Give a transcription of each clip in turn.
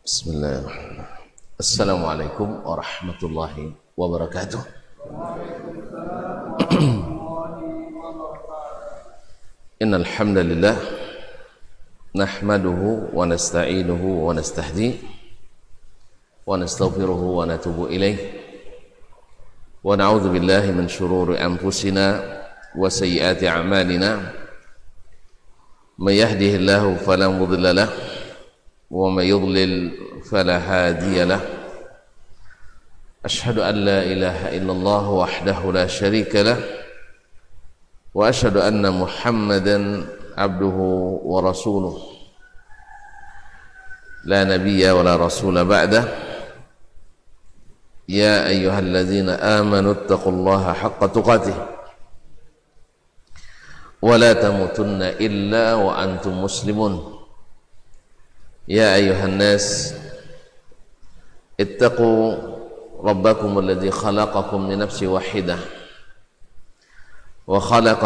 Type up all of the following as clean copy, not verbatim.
Bismillahirrahmanirrahim. Assalamualaikum warahmatullahi wabarakatuh. Innal hamdalillah nahmaduhu wa nasta'inuhu wa nastahdi wa nastaghfiruhu wa natubu ilaih wa na'udzu billahi min shururi anfusina wa sayyiati a'malina may yahdihillahu fala mudilla lahu ومن يضلل فلا هادي له أشهد أن لا إله إلا الله وحده لا شريك له وأشهد أن محمدا عبده ورسوله لا نبي ولا رسول بعده يا أيها الذين آمنوا اتقوا الله حق تقاته ولا تموتن إلا وأنتم مسلمون يا أيها الناس اتقوا ربكم الذي خلقكم من نفس واحدة وخلق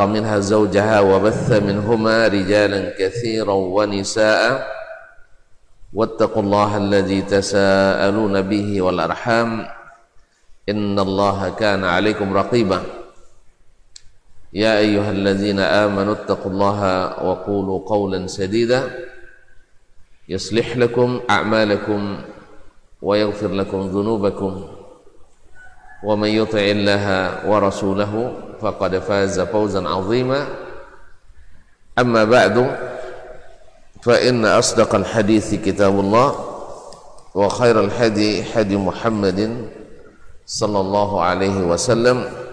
منها زوجها وبث منهما رجالا كثيرا ونساء واتقوا الله الذي تساءلون به والأرحام إن الله كان عليكم رقيبا يا أيها الذين آمنوا اتقوا الله وقولوا قولا سديدا يصلح لكم أعمالكم ويغفر لكم ذنوبكم ومن يطع الله ورسوله فقد فاز فوزا عظيما أما بعد فإن أصدق الحديث كتاب الله وخير الهدي هدي محمد صلى الله عليه وسلم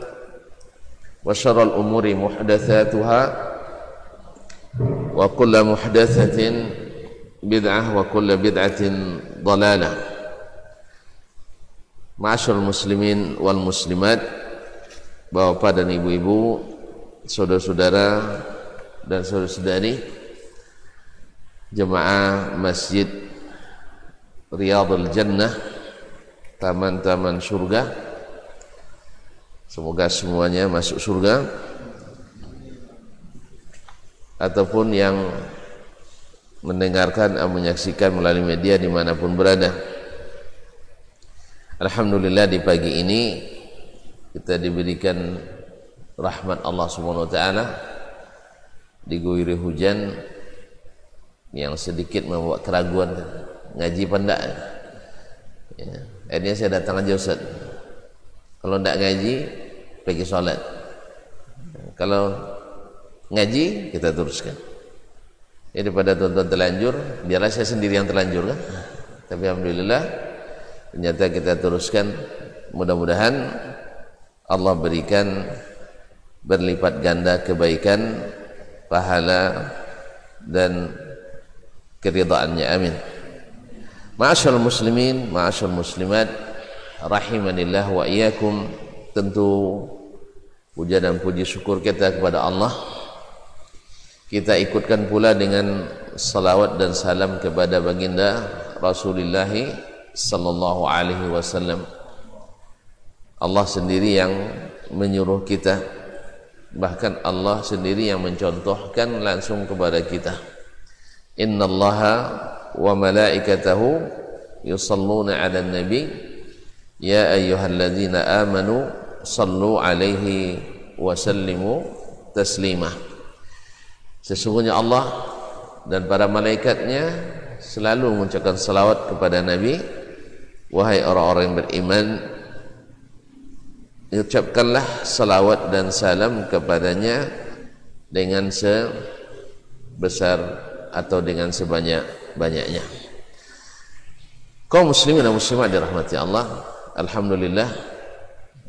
وشر الأمور محدثاتها وكل محدثة بدعة وكل بدعة ضلالة. Ma'asyiral muslimin wal muslimat, bapak dan ibu-ibu, saudara-saudara dan saudara-saudari jemaah Masjid Riyadhul Jannah, taman-taman surga. Semoga semuanya masuk surga, ataupun yang mendengarkan atau menyaksikan melalui media dimanapun berada. Alhamdulillah, di pagi ini kita diberikan rahmat Allah Subhanahu wa Ta'ala, diguyuri hujan yang sedikit membuat keraguan ngaji pendak. Ya, akhirnya saya datang aja Ustaz. Kalau tidak ngaji, pergi sholat. Kalau ngaji, kita teruskan. Jadi pada tuan-tuan terlanjur, biarlah saya sendiri yang terlanjur kan. Tapi alhamdulillah, ternyata kita teruskan. Mudah-mudahan Allah berikan berlipat ganda kebaikan, pahala dan keridhaannya. Amin. Ma'asyiral muslimin, ma'asyiral muslimat, rahimanillah wa iyyakum. Tentu puja dan puji syukur kita kepada Allah. Kita ikutkan pula dengan salawat dan salam kepada baginda Rasulullah sallallahu alaihi wasallam. Allah sendiri yang menyuruh kita, bahkan Allah sendiri yang mencontohkan langsung kepada kita. Innallaha wa malaikatahu yusalluna 'alan nabi ya ayyuhalladzina amanu sallu alaihi wa sallimu taslima. Sesungguhnya Allah dan para malaikatnya selalu mengucapkan salawat kepada Nabi. Wahai orang-orang yang beriman, ucapkanlah salawat dan salam kepadanya dengan sebesar atau dengan sebanyak-banyaknya. Kaum muslimin dan muslimat dirahmati Allah, alhamdulillah,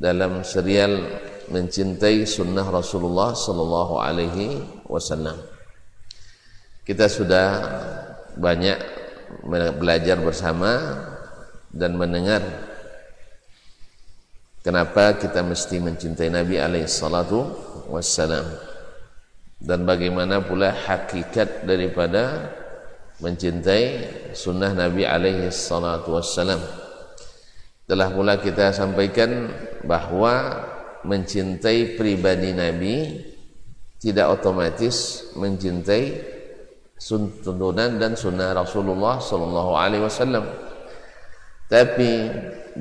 dalam serial mencintai sunnah Rasulullah sallallahu alaihi wasallam, kita sudah banyak belajar bersama dan mendengar kenapa kita mesti mencintai Nabi alaihi salatu wassalam, dan bagaimana pula hakikat daripada mencintai sunnah Nabi alaihi salatu wassalam. Telah pula kita sampaikan bahwa mencintai pribadi Nabi tidak otomatis mencintai tuntunan dan sunnah Rasulullah Sallallahu Alaihi Wasallam. Tapi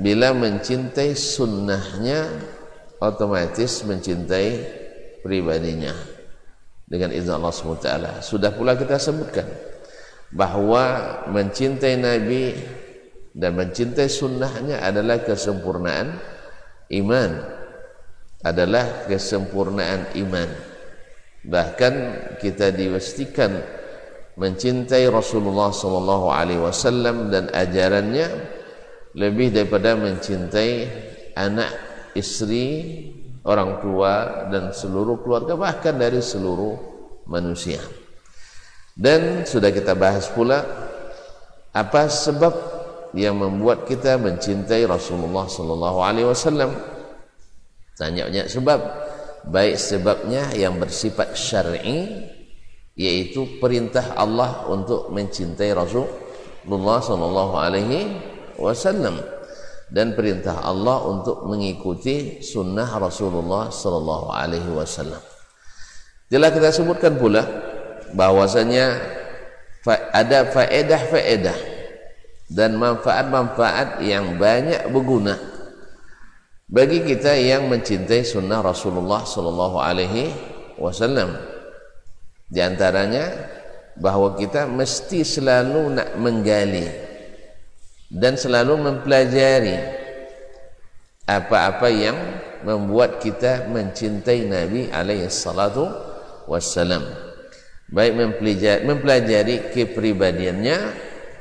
bila mencintai sunnahnya, otomatis mencintai pribadinya dengan izin Allah SWT. Sudah pula kita sebutkan bahwa mencintai Nabi dan mencintai sunnahnya adalah kesempurnaan iman, adalah kesempurnaan iman. Bahkan kita diwastikan mencintai Rasulullah SAW dan ajarannya lebih daripada mencintai anak, istri, orang tua dan seluruh keluarga, bahkan dari seluruh manusia. Dan sudah kita bahas pula apa sebab yang membuat kita mencintai Rasulullah SAW. Banyak sebab, baik sebabnya yang bersifat syar'i, yaitu perintah Allah untuk mencintai Rasulullah SAW, dan perintah Allah untuk mengikuti sunnah Rasulullah SAW. Telah kita sebutkan pula bahwasanya ada faedah-faedah dan manfaat-manfaat yang banyak berguna bagi kita yang mencintai sunnah Rasulullah SAW. Di antaranya bahwa kita mesti selalu nak menggali dan selalu mempelajari apa-apa yang membuat kita mencintai Nabi alaihi salatu wassalam. Baik mempelajari kepribadiannya,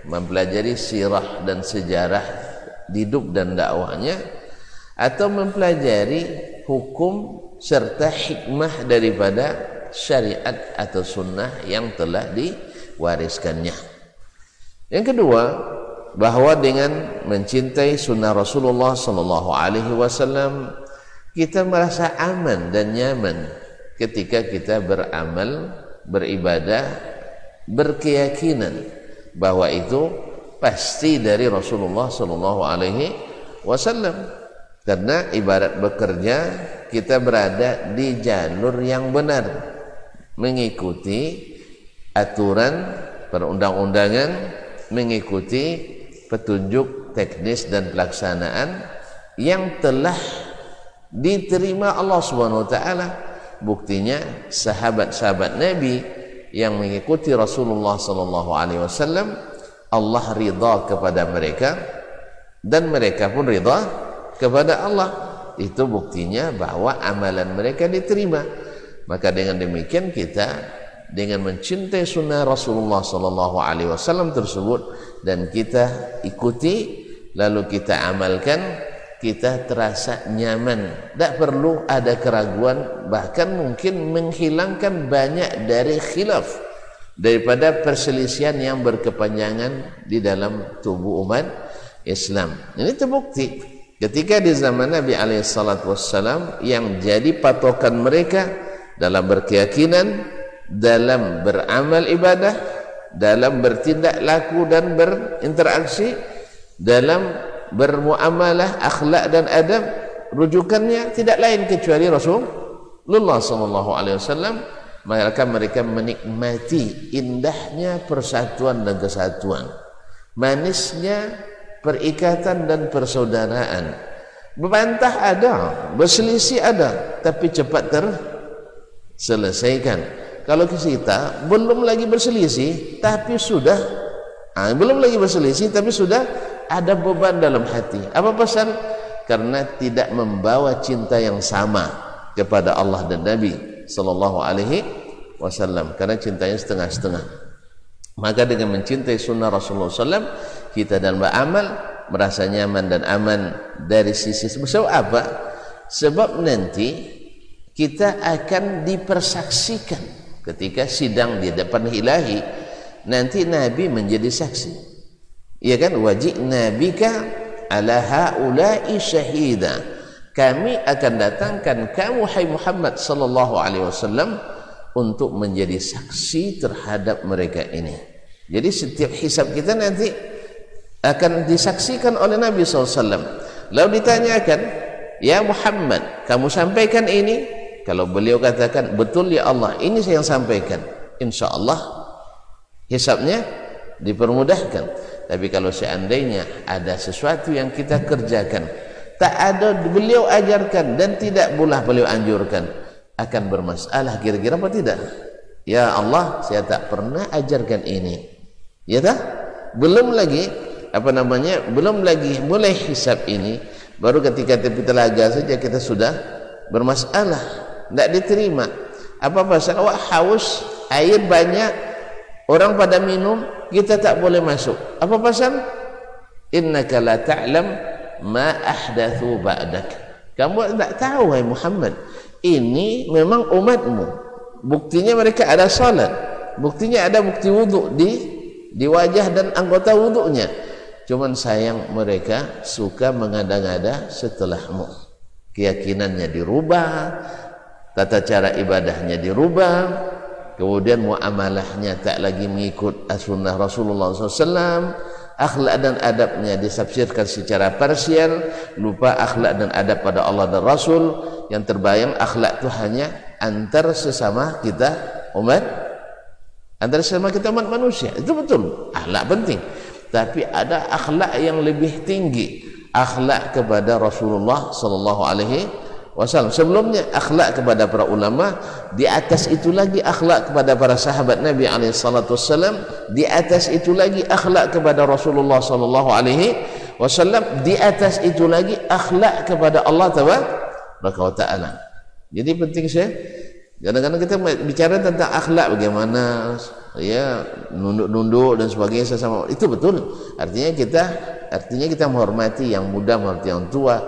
mempelajari sirah dan sejarah hidup dan dakwahnya, atau mempelajari hukum serta hikmah daripada syariat atau sunnah yang telah diwariskannya. Yang kedua, bahwa dengan mencintai sunnah Rasulullah SAW, kita merasa aman dan nyaman ketika kita beramal, beribadah, berkeyakinan bahwa itu pasti dari Rasulullah SAW. Karena ibarat bekerja, kita berada di jalur yang benar, mengikuti aturan perundang-undangan, mengikuti petunjuk teknis dan pelaksanaan yang telah diterima Allah SWT. Buktinya sahabat-sahabat Nabi yang mengikuti Rasulullah SAW, Allah ridha kepada mereka dan mereka pun ridha kepada Allah. Itu buktinya bahwa amalan mereka diterima. Maka dengan demikian kita dengan mencintai sunnah Rasulullah SAW tersebut dan kita ikuti, lalu kita amalkan, kita terasa nyaman, tak perlu ada keraguan, bahkan mungkin menghilangkan banyak dari khilaf, daripada perselisihan yang berkepanjangan di dalam tubuh umat Islam. Ini terbukti ketika di zaman Nabi SAW yang jadi patokan mereka dalam berkeyakinan, dalam beramal ibadah, dalam bertindak laku dan berinteraksi, dalam bermuamalah, akhlak dan adab, rujukannya tidak lain kecuali Rasulullah SAW. Maka mereka menikmati indahnya persatuan dan kesatuan, manisnya perikatan dan persaudaraan. Berbantah ada, berselisih ada, tapi cepat terselesaikan. Kalau kita belum lagi berselisih tapi sudah ada beban dalam hati. Apa pasal? Karena tidak membawa cinta yang sama kepada Allah dan Nabi SAW. Karena cintanya setengah-setengah. Maka dengan mencintai sunnah Rasulullah SAW, kita dalam beramal merasa nyaman dan aman dari sisi. Sebab apa? Sebab nanti kita akan dipersaksikan ketika sidang di depan ilahi. Nanti Nabi menjadi saksi, ya kan? Wajibna bika ala haula'i syahida, kami akan datangkan kamu hai Muhammad sallallahu alaihi wasallam untuk menjadi saksi terhadap mereka ini. Jadi setiap hisab kita nanti akan disaksikan oleh Nabi SAW. Lalu ditanyakan, ya Muhammad, kamu sampaikan ini, kalau beliau katakan betul ya Allah, ini saya yang sampaikan, insya Allah hisabnya dipermudahkan. Tapi kalau seandainya ada sesuatu yang kita kerjakan tak ada beliau ajarkan dan tidak pula beliau anjurkan, akan bermasalah kira-kira apa tidak? Ya Allah, saya tak pernah ajarkan ini, ya tak? Belum lagi belum lagi mulai hisab ini, baru ketika tepi telaga saja kita sudah bermasalah, tidak diterima. Apa pasal? Awak haus, air banyak, orang pada minum, kita tak boleh masuk. Apa pasal? Innaka la ta'lam ma ahdathu ba'dak. Kamu tak tahu, hai Muhammad, ini memang umatmu. Buktinya mereka ada salat, buktinya ada bukti wuduk di wajah dan anggota wuduknya. Cuman sayang mereka suka mengada-ngada setelahmu. Keyakinannya dirubah, tata cara ibadahnya dirubah, kemudian muamalahnya tak lagi mengikut sunnah Rasulullah SAW, akhlak dan adabnya ditafsirkan secara parsial, lupa akhlak dan adab pada Allah dan Rasul. Yang terbayang akhlak itu hanya antar sesama kita umat, antar sesama kita umat manusia. Itu betul, akhlak penting. Tapi ada akhlak yang lebih tinggi, akhlak kepada Rasulullah sallallahu alaihi wasallam. Sebelumnya akhlak kepada para ulama, di atas itu lagi akhlak kepada para sahabat Nabi alaihi salatu wasallam, di atas itu lagi akhlak kepada Rasulullah sallallahu alaihi wasallam, di atas itu lagi akhlak kepada Allah tabaraka wa taala. Jadi penting saya, kadang-kadang kita bicara tentang akhlak, bagaimana ya nunduk-nunduk dan sebagainya sesama, itu betul. Artinya kita menghormati yang muda, menghormati yang tua,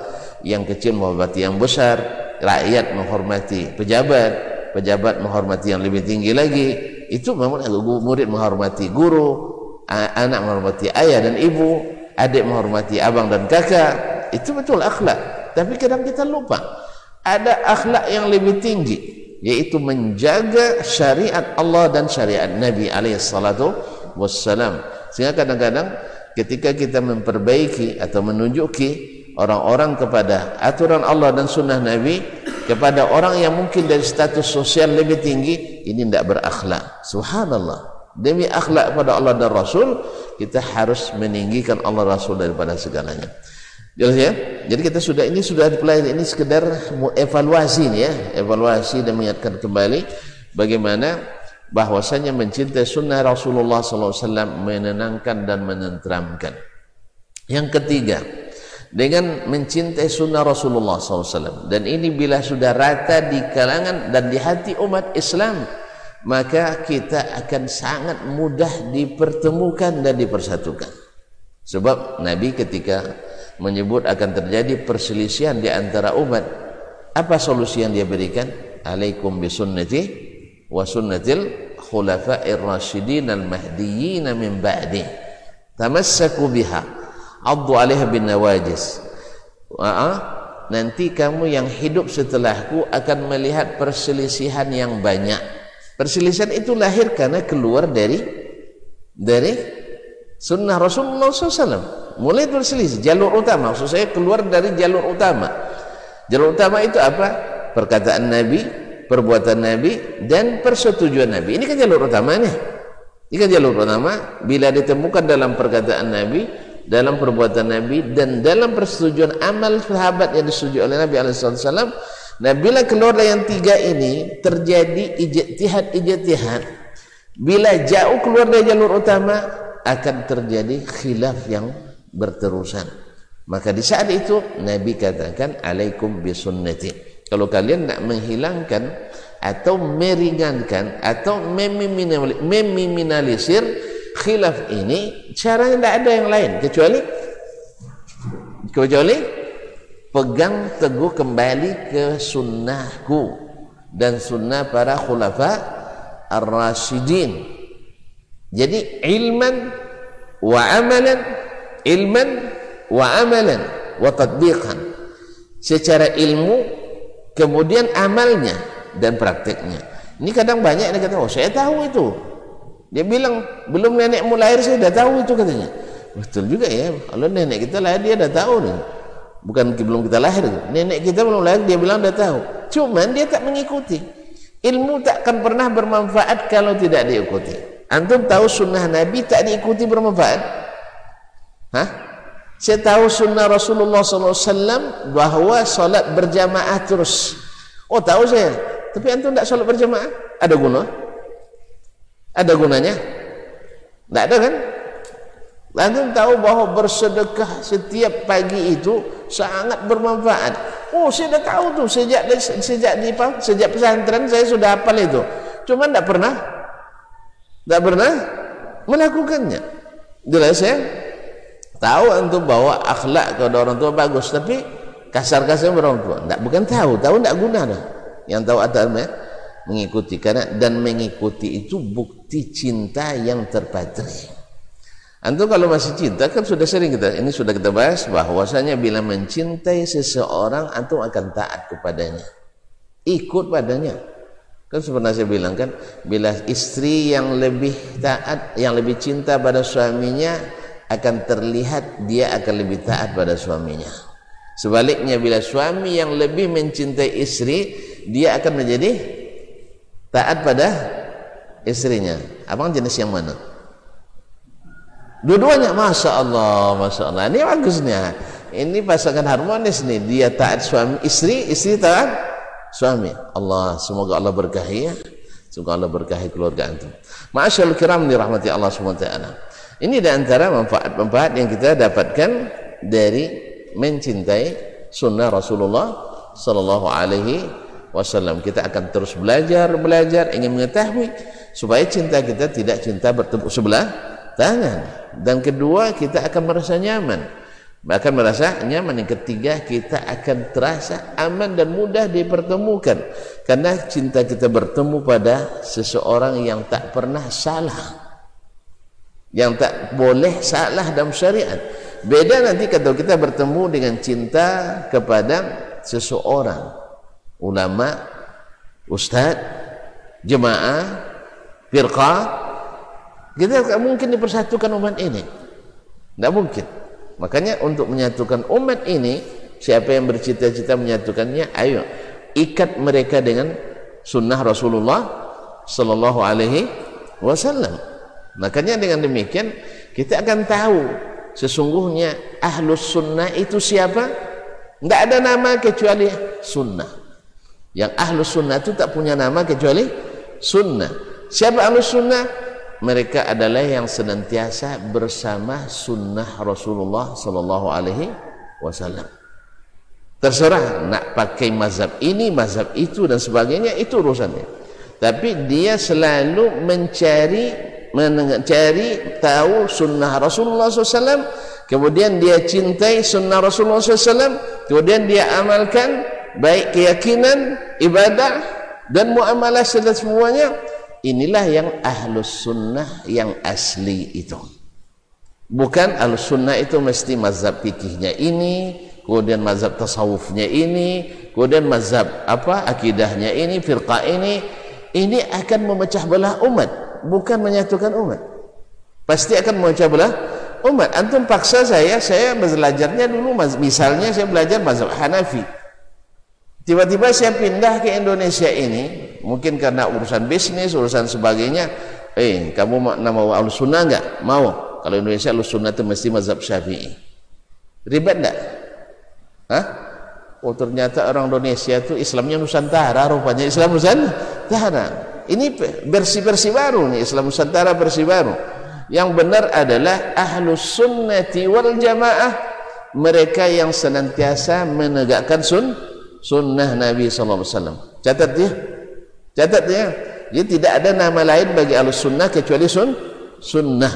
yang kecil menghormati yang besar, rakyat menghormati pejabat, pejabat menghormati yang lebih tinggi lagi. Itu memang murid menghormati guru, anak menghormati ayah dan ibu, adik menghormati abang dan kakak. Itu betul akhlak. Tapi kadang kita lupa ada akhlak yang lebih tinggi, yaitu menjaga syariat Allah dan syariat Nabi alaihi salatu wassalam. Sehingga kadang-kadang ketika kita memperbaiki atau menunjuki orang-orang kepada aturan Allah dan sunnah Nabi, kepada orang yang mungkin dari status sosial lebih tinggi, ini tidak berakhlak. Subhanallah, demi akhlak pada Allah dan Rasul, kita harus meninggikan Allah Rasul daripada segalanya. Jelas ya? Jadi kita sudah dipelajari, ini sekedar evaluasi nih ya, evaluasi dan mengingatkan kembali bagaimana bahwasanya mencintai sunnah Rasulullah SAW menenangkan dan menenteramkan. Yang ketiga, dengan mencintai sunnah Rasulullah SAW, dan ini bila sudah rata di kalangan dan di hati umat Islam, maka kita akan sangat mudah dipertemukan dan dipersatukan. Sebab Nabi ketika menyebut akan terjadi perselisihan di antara umat, apa solusi yang dia berikan? Alaikum bisunnati wa sunnatil khulafa'ir rasyidin al-mahdiyyin min ba'di tamassaku biha addu 'alaiha bin nawajis. Nanti kamu yang hidup setelahku akan melihat perselisihan yang banyak. Perselisihan itu lahir karena keluar dari sunnah Rasulullah SAW. Mulai berselisih jalur utama, maksud saya keluar dari jalur utama. Jalur utama itu apa? Perkataan Nabi, perbuatan Nabi, dan persetujuan Nabi. Ini kan jalur utamanya. Ini kan jalur utama. Bila ditemukan dalam perkataan Nabi, dalam perbuatan Nabi, dan dalam persetujuan amal sahabat yang disetujui oleh Nabi SAW. Nah, bila keluar dari yang tiga ini terjadi ijtihad. Bila jauh keluar dari jalur utama, akan terjadi khilaf yang berterusan. Maka di saat itu Nabi katakan alaikum bisunnati. Kalau kalian nak menghilangkan atau meringankan atau meminimalisir khilaf ini, caranya tidak ada yang lain kecuali pegang teguh kembali ke sunnahku dan sunnah para khulafa ar-rasyidin. Jadi ilman wa amalan wa tatbiqan, secara ilmu kemudian amalnya dan prakteknya. Ini kadang banyak yang kata, oh saya tahu itu, dia bilang belum nenekmu lahir saya dah tahu itu, katanya. Betul juga ya, kalau nenek kita lahir dia dah tahu nih. Bukan belum kita lahir, nenek kita belum lahir dia bilang dah tahu. cuman dia tak mengikuti. Ilmu tak akan pernah bermanfaat kalau tidak diikuti. Antum tahu sunnah Nabi tak diikuti bermanfaat? Hah? Saya tahu sunnah Rasulullah SAW bahwa salat berjamaah terus. Oh tahu saya, tapi antum tak salat berjamaah, ada guna? Ada gunanya? Tak ada kan? Antum tahu bahwa bersedekah setiap pagi itu sangat bermanfaat. Oh saya dah tahu tuh sejak pesantren saya sudah hafal itu. Cuma tak pernah melakukannya. Jelas ya? Tahu antum bahwa akhlak kepada orang tua bagus, tapi kasar-kasar orang tua. Bukan tahu tak guna dah. Yang tahu adalah mengikuti, karena dan mengikuti itu bukti cinta yang terpatri. Antum kalau masih cinta, kan sudah sering kita bahas bahwasanya bila mencintai seseorang antum akan taat kepadanya, ikut padanya. Kan pernah saya bilang kan, bila istri yang lebih taat, yang lebih cinta pada suaminya, akan terlihat dia akan lebih taat pada suaminya. Sebaliknya bila suami yang lebih mencintai istri, dia akan menjadi taat pada istrinya. Abang jenis yang mana? Dua-duanya, masya Allah. Ini bagusnya. Ini pasangan harmonis nih. Dia taat suami istri, istri taat suami. Allah, semoga Allah berkahi ya. Semoga Allah berkahi keluarga antum. Ma'asyarul kiram dirahmati Allah SWT. Ini di antara manfaat-manfaat yang kita dapatkan dari mencintai sunnah Rasulullah Sallallahu Alaihi Wasallam. Kita akan terus belajar, ingin mengetahui supaya cinta kita tidak cinta bertepuk sebelah tangan. Dan kedua, kita akan merasa nyaman. Bahkan merasa nyaman. Yang ketiga, kita akan terasa aman dan mudah dipertemukan, karena cinta kita bertemu pada seseorang yang tak pernah salah, yang tak boleh salah dalam syariat. Beda nanti kalau kita bertemu dengan cinta kepada seseorang, ulama, ustaz, jemaah, firqah. Kita tak mungkin dipersatukan umat ini, tidak mungkin. Makanya untuk menyatukan umat ini, siapa yang bercita-cita menyatukannya, ayo ikat mereka dengan sunnah Rasulullah Sallallahu Alaihi Wasallam. Makanya dengan demikian kita akan tahu sesungguhnya ahlus sunnah itu siapa. Tidak ada nama kecuali sunnah. Yang ahlus sunnah itu tak punya nama kecuali sunnah. Siapa ahlus sunnah? Mereka adalah yang senantiasa bersama sunnah Rasulullah Sallallahu Alaihi Wasallam. Terserah nak pakai mazhab ini, mazhab itu dan sebagainya, itu urusannya. Tapi dia selalu mencari tahu sunnah Rasulullah SAW, kemudian dia cintai sunnah Rasulullah SAW, kemudian dia amalkan baik keyakinan, ibadah dan muamalah serta semuanya. Inilah yang ahlus sunnah yang asli itu. Bukan ahlus sunnah itu mesti mazhab fikihnya ini, kemudian mazhab tasawufnya ini, kemudian mazhab akidahnya ini, firqah ini. Ini akan memecah belah umat, bukan menyatukan umat. Pasti akan memecah belah umat. Antum paksa saya belajarnya dulu, misalnya saya belajar mazhab Hanafi. Tiba-tiba saya pindah ke Indonesia ini, mungkin karena urusan bisnis, urusan sebagainya. Kamu mau ahlus sunnah enggak? Mau. Kalau Indonesia ahlus sunnah itu mesti mazhab Syafi'i. Ribet enggak? Hah? Oh ternyata orang Indonesia itu Islamnya Nusantara, rupanya Islam Nusantara. Ini versi baru nih, Islam Nusantara versi baru. Yang benar adalah ahlus sunnati wal jamaah, mereka yang senantiasa menegakkan sunnah Nabi SAW. Catat dia. Jadi tidak ada nama lain bagi ahlus sunnah kecuali sunnah.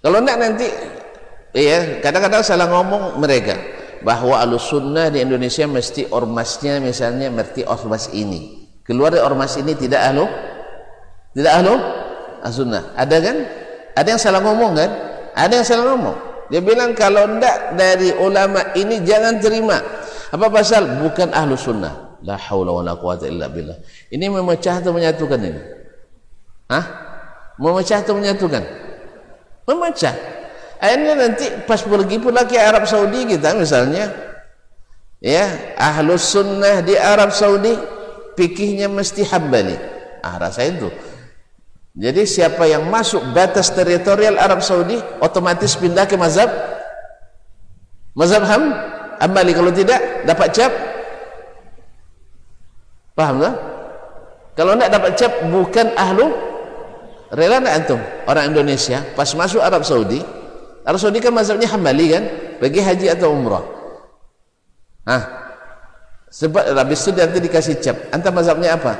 Kalau enggak nanti kadang-kadang salah ngomong mereka bahwa ahlus sunnah di Indonesia mesti ormasnya, misalnya mesti ormas ini. Keluar dari ormas ini tidak ahlu sunnah. Ada kan? Ada yang salah ngomong kan? Ada yang salah ngomong. Dia bilang kalau enggak dari ulama ini jangan terima. Apa pasal? Bukan ahlu sunnah. La haula wa la quwata illa billah. Ini memecah atau menyatukan ini? Hah? Memecah atau menyatukan? Memecah. Akhirnya nanti pas pergi pula ke Arab Saudi kita misalnya, Ya, Ahlus Sunnah di Arab Saudi fikihnya mesti Hambali. Rasain tuh. Jadi siapa yang masuk batas teritorial Arab Saudi otomatis pindah ke mazhab Hambali. Kalau tidak dapat cap. Paham tak? Kalau tidak dapat cap bukan ahlu. Rela tak antum orang Indonesia pas masuk Arab Saudi kan mazhabnya Hambali kan, bagi haji atau umrah. Sebab habis itu nanti dikasih cap. Anta mazhabnya apa?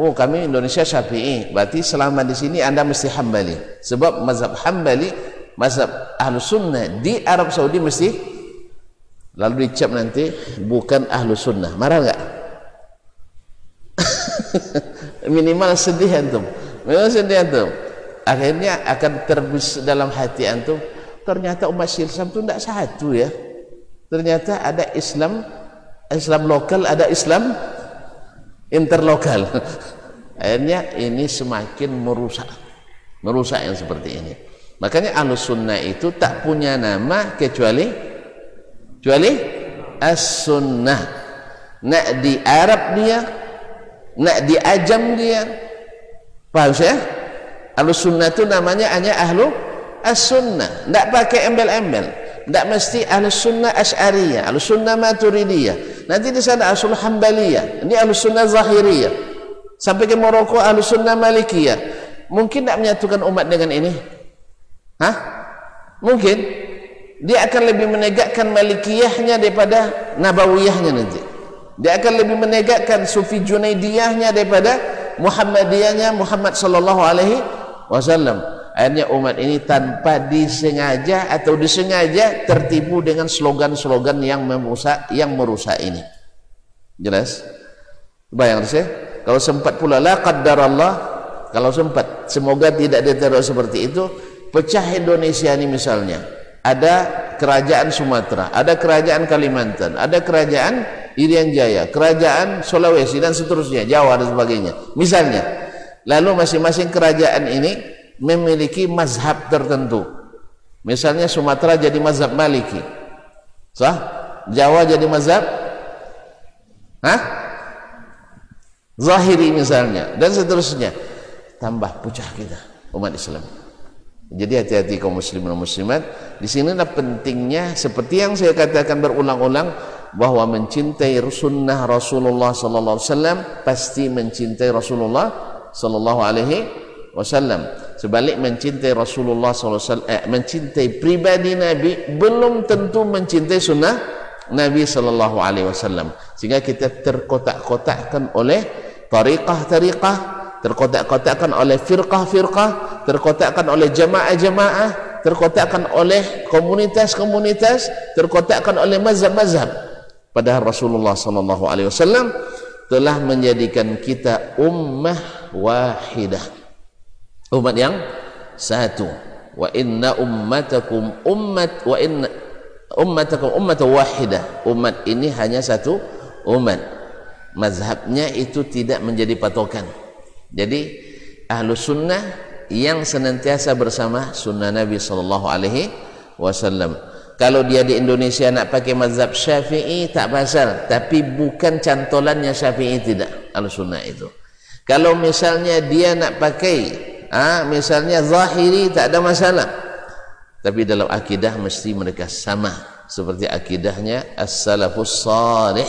Oh, kami Indonesia Syafi'i. Berarti selama di sini Anda mesti Hambali. Sebab mazhab Hambali, mazhab Ahlus Sunnah di Arab Saudi mesti, lalu dicap nanti bukan Ahlus Sunnah. Marah enggak? Minimal sedih antum. Akhirnya akan terbis dalam hati antum, ternyata umat Islam itu tidak satu ya. Ternyata ada Islam lokal, ada Islam interlokal. Akhirnya ini semakin merusak yang seperti ini. Makanya Ahlus Sunnah itu tak punya nama kecuali As-Sunnah. Nak di Arab dia, nak di Ajam dia. Paham saya? Ahlus Sunnah itu namanya hanya Ahlu As-Sunnah. Tak pakai embel-embel. Tak mesti Ahlus Sunnah Asy'ariyah, Ahlus Sunnah Maturidiyah. Nanti di sana Ahlus Sunnah Hambaliyah. Ini Ahlus Sunnah Zahiriyah. Sampai ke Maroko Ahlus Sunnah Malikiyah. Mungkin tak menyatukan umat dengan ini? Mungkin. Dia akan lebih menegakkan Malikiyahnya daripada Nabawiyahnya nanti. Dia akan lebih menegakkan Sufi Junaidiyahnya daripada Muhammadiyahnya Muhammad sallallahu alaihi wasallam. Akhirnya umat ini tanpa disengaja atau disengaja tertipu dengan slogan-slogan yang merusak ini. Jelas? Bayang saya, kalau sempat pula la qaddarallah, kalau sempat, semoga tidak diteror seperti itu, pecah Indonesia ini misalnya. Ada kerajaan Sumatera, ada kerajaan Kalimantan, ada kerajaan Irian Jaya, kerajaan Sulawesi dan seterusnya, Jawa dan sebagainya. Misalnya, lalu masing-masing kerajaan ini memiliki mazhab tertentu. Misalnya Sumatera jadi mazhab Maliki, Jawa jadi mazhab Zahiri misalnya, dan seterusnya. Tambah pecah kita umat Islam. Jadi hati-hati kaum muslimin dan muslimat. Di sinilah pentingnya, seperti yang saya katakan berulang-ulang, bahwa mencintai sunnah Rasulullah sallallahu alaihi wasallam pasti mencintai Rasulullah sallallahu alaihi wasallam. Sebalik mencintai Rasulullah sallallahu alaihi wasallam, mencintai pribadi Nabi belum tentu mencintai sunnah Nabi sallallahu alaihi wasallam. Sehingga kita terkotak-kotakkan oleh tariqah-tariqah, terkotak-kotakkan oleh firqah-firqah, terkotakkan oleh jamaah-jamaah, terkotakkan oleh komunitas-komunitas, terkotakkan oleh mazhab-mazhab. Padahal Rasulullah sallallahu alaihi wasallam telah menjadikan kita ummah wahidah, umat yang satu. Wa inna ummatakum ummatan wahidah. Umat ini hanya satu umat. Mazhabnya itu tidak menjadi patokan. Jadi Ahlus Sunnah yang senantiasa bersama sunnah Nabi sallallahu alaihi wasallam. Kalau dia di Indonesia nak pakai mazhab Syafi'i tak pasal, tapi bukan cantolannya Syafi'i, tidak. Ahlus Sunnah itu. Kalau misalnya dia nak pakai misalnya Zahiri, tak ada masalah. Tapi dalam akidah mesti mereka sama, seperti akidahnya As-Salafus Salih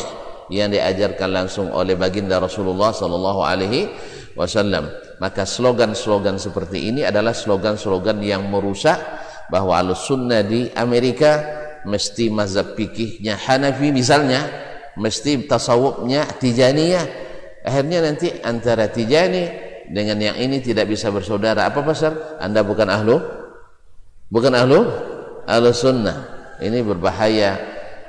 yang diajarkan langsung oleh baginda Rasulullah sallallahu alaihi wasallam. Maka slogan-slogan seperti ini adalah slogan-slogan yang merusak, bahwa Ahlus Sunnah di Amerika mesti mazhab fikihnya Hanafi misalnya, mesti tasawufnya Tijaniyah. Akhirnya nanti antara Tijani dengan yang ini tidak bisa bersaudara. Apa pasal? Anda bukan Ahlus Sunnah. Ini berbahaya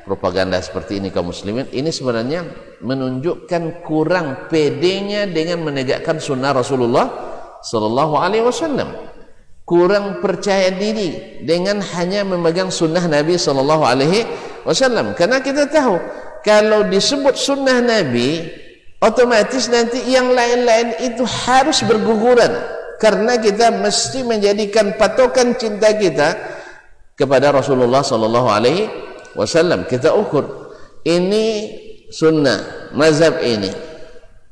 propaganda seperti ini kaum muslimin. Ini sebenarnya menunjukkan kurang pedenya dengan menegakkan sunnah Rasulullah sallallahu alaihi wasallam. Kurang percaya diri dengan hanya memegang sunnah Nabi sallallahu alaihi wasallam. Karena kita tahu kalau disebut sunnah Nabi, otomatis nanti yang lain-lain itu harus berguguran, karena kita mesti menjadikan patokan cinta kita kepada Rasulullah sallallahu alaihi wasallam. Kita ukur ini sunnah, mazhab ini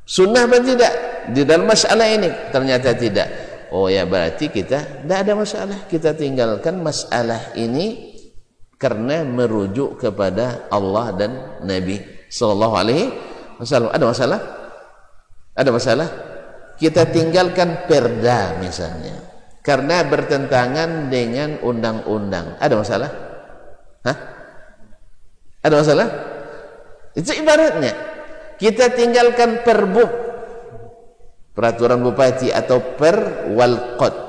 sunnah apa tidak di dalam masalah ini? Ternyata tidak. Oh ya, berarti kita tidak ada masalah, kita tinggalkan masalah ini karena merujuk kepada Allah dan Nabi sallallahu alaihi wasallam. Ada masalah? Ada masalah? Kita tinggalkan perda misalnya karena bertentangan dengan undang-undang. Ada masalah? Hah? Ada masalah? Itu ibaratnya kita tinggalkan perbuk, peraturan bupati atau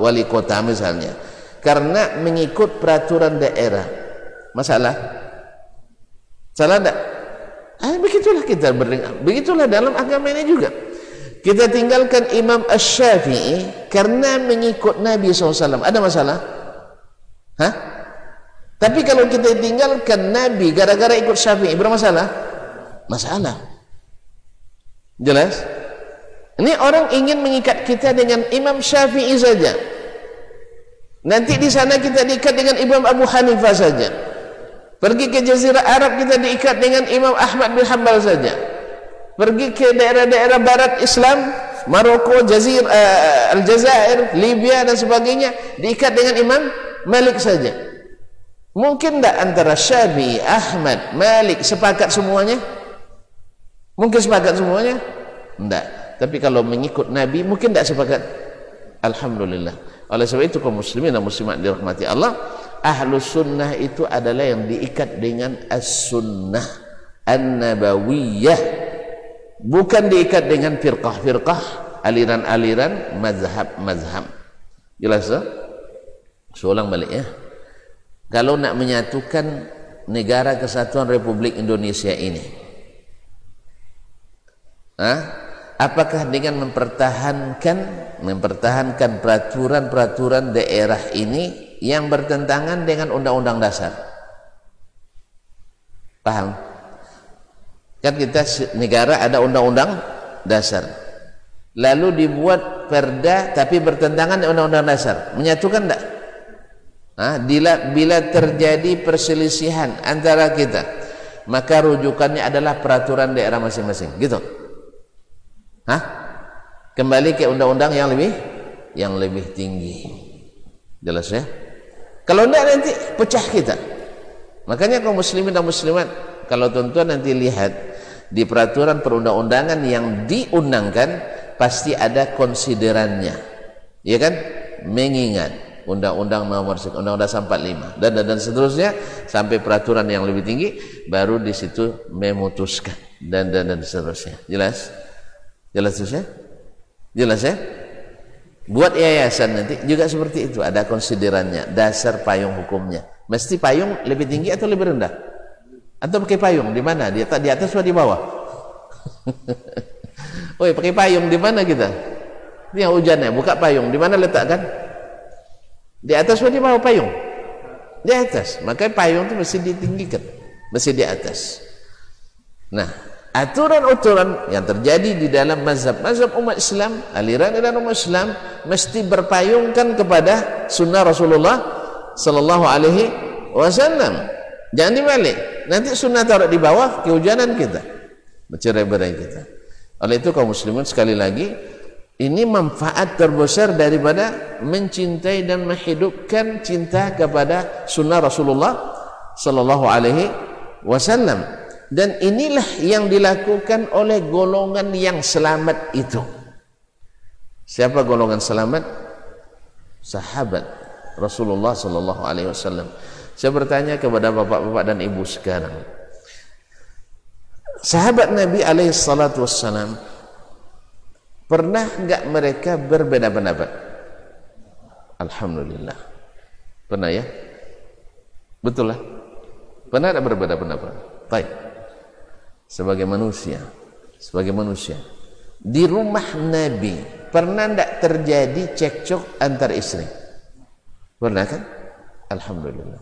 wali kota misalnya, karena mengikut peraturan daerah. Masalah? Salah enggak? Begitulah kita berdengar. Begitulah dalam agama ini juga. Kita tinggalkan Imam Asy-Syafi'i karena mengikut Nabi SAW. Ada masalah? Hah? Tapi kalau kita tinggalkan Nabi gara-gara ikut Syafi'i, bermasalah? Masalah. Jelas? Ini orang ingin mengikat kita dengan Imam Syafi'i saja. Nanti di sana kita diikat dengan Imam Abu Hanifah saja. Pergi ke Jazirah Arab kita diikat dengan Imam Ahmad bin Hanbal saja. Pergi ke daerah-daerah barat Islam, Maroko, Aljazair, Libya dan sebagainya, diikat dengan Imam Malik saja. Mungkin tak antara Syafi'i, Ahmad, Malik sepakat semuanya? Mungkin sepakat semuanya? Tidak. Tapi kalau mengikut Nabi mungkin tak sepakat. Alhamdulillah. Oleh sebab itu kaum muslimin dan muslimat dirahmati Allah, Ahlus Sunnah itu adalah yang diikat dengan As-Sunnah An-Nabawiyah, bukan diikat dengan firqah-firqah, aliran-aliran, mazhab-mazhab. Jelas tak? Saya ulang balik ya. Kalau nak menyatukan negara kesatuan Republik Indonesia ini, apakah dengan mempertahankan peraturan-peraturan daerah ini yang bertentangan dengan undang-undang dasar? Paham? Kan kita negara ada undang-undang dasar, lalu dibuat perda tapi bertentangan dengan undang-undang dasar, menyatukan tak? Bila terjadi perselisihan antara kita, maka rujukannya adalah peraturan daerah masing-masing, gitu. Kembali ke undang-undang yang lebih tinggi. Jelas ya? Kalau tidak nanti pecah kita. Makanya kaum muslimin dan muslimat, kalau tuan-tuan nanti lihat di peraturan perundang-undangan yang diundangkan, pasti ada konsiderannya, ya kan? Mengingat undang-undang nomor undang-undang dasar 45 dan seterusnya sampai peraturan yang lebih tinggi, baru di situ memutuskan dan seterusnya. Jelas? Jelas ya? Jelas ya? Buat yayasan nanti juga seperti itu, ada konsiderannya, dasar payung hukumnya. Mesti payung lebih tinggi atau lebih rendah? Atau pakai payung di mana? Di atas atau di bawah? Oi, pakai payung di mana kita? Ini yang hujannya, buka payung, di mana letakkan? Di atas atau di bawah payung? Di atas. Makanya payung itu mesti ditinggikan, mesti di atas. Nah, aturan-aturan yang terjadi di dalam mazhab umat Islam, aliran umat Islam, mesti berpayungkan kepada sunnah Rasulullah sallallahu alaihi wasallam. Jangan dibalik. Nanti sunnah taruh di bawah, kehujanan kita, bercerai-berai kita. Oleh itu kaum muslimin, sekali lagi, ini manfaat terbesar daripada mencintai dan menghidupkan cinta kepada sunnah Rasulullah sallallahu alaihi wasallam. Dan inilah yang dilakukan oleh golongan yang selamat itu. Siapa golongan selamat? Sahabat Rasulullah sallallahu alaihi wasallam. Saya bertanya kepada bapak-bapak dan ibu sekarang, sahabat Nabi alaihi salatu wassalam, pernah enggak mereka berbeda pendapat? Alhamdulillah. Pernah ya? Betul lah. Pernah enggak berbeda pendapat? Baik. Sebagai manusia di rumah Nabi pernah tidak terjadi cekcok antar istri? Pernah kan? Alhamdulillah,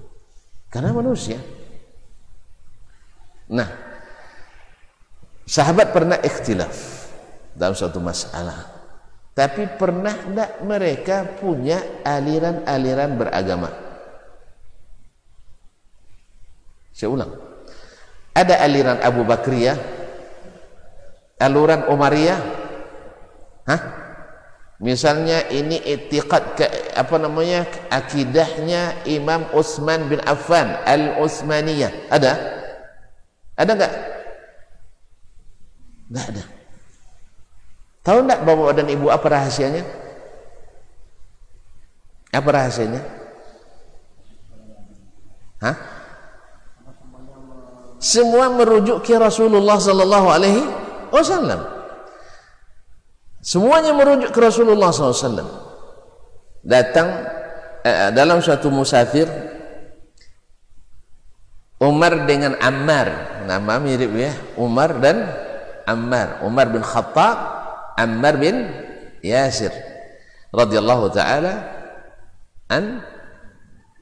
karena manusia. Nah, sahabat pernah ikhtilaf dalam suatu masalah, tapi pernah tidak mereka punya aliran-aliran beragama? Saya ulang, Ada aliran Abu Bakriyah, aliran Umariyah. Hah? Misalnya ini i'tiqad akidahnya Imam Utsman bin Affan Al-Utsmaniyah. Ada? Ada enggak? Enggak ada. Tahu enggak Bapak dan Ibu apa rahasianya? Apa rahasianya? Hah? Semua merujuk ke Rasulullah sallallahu alaihi wasallam. Semuanya merujuk ke Rasulullah SAW. Datang dalam suatu musafir, Umar dengan Ammar, nama mirip ya, Umar dan Ammar, Umar bin Khattab, Ammar bin Yasir radhiyallahu taala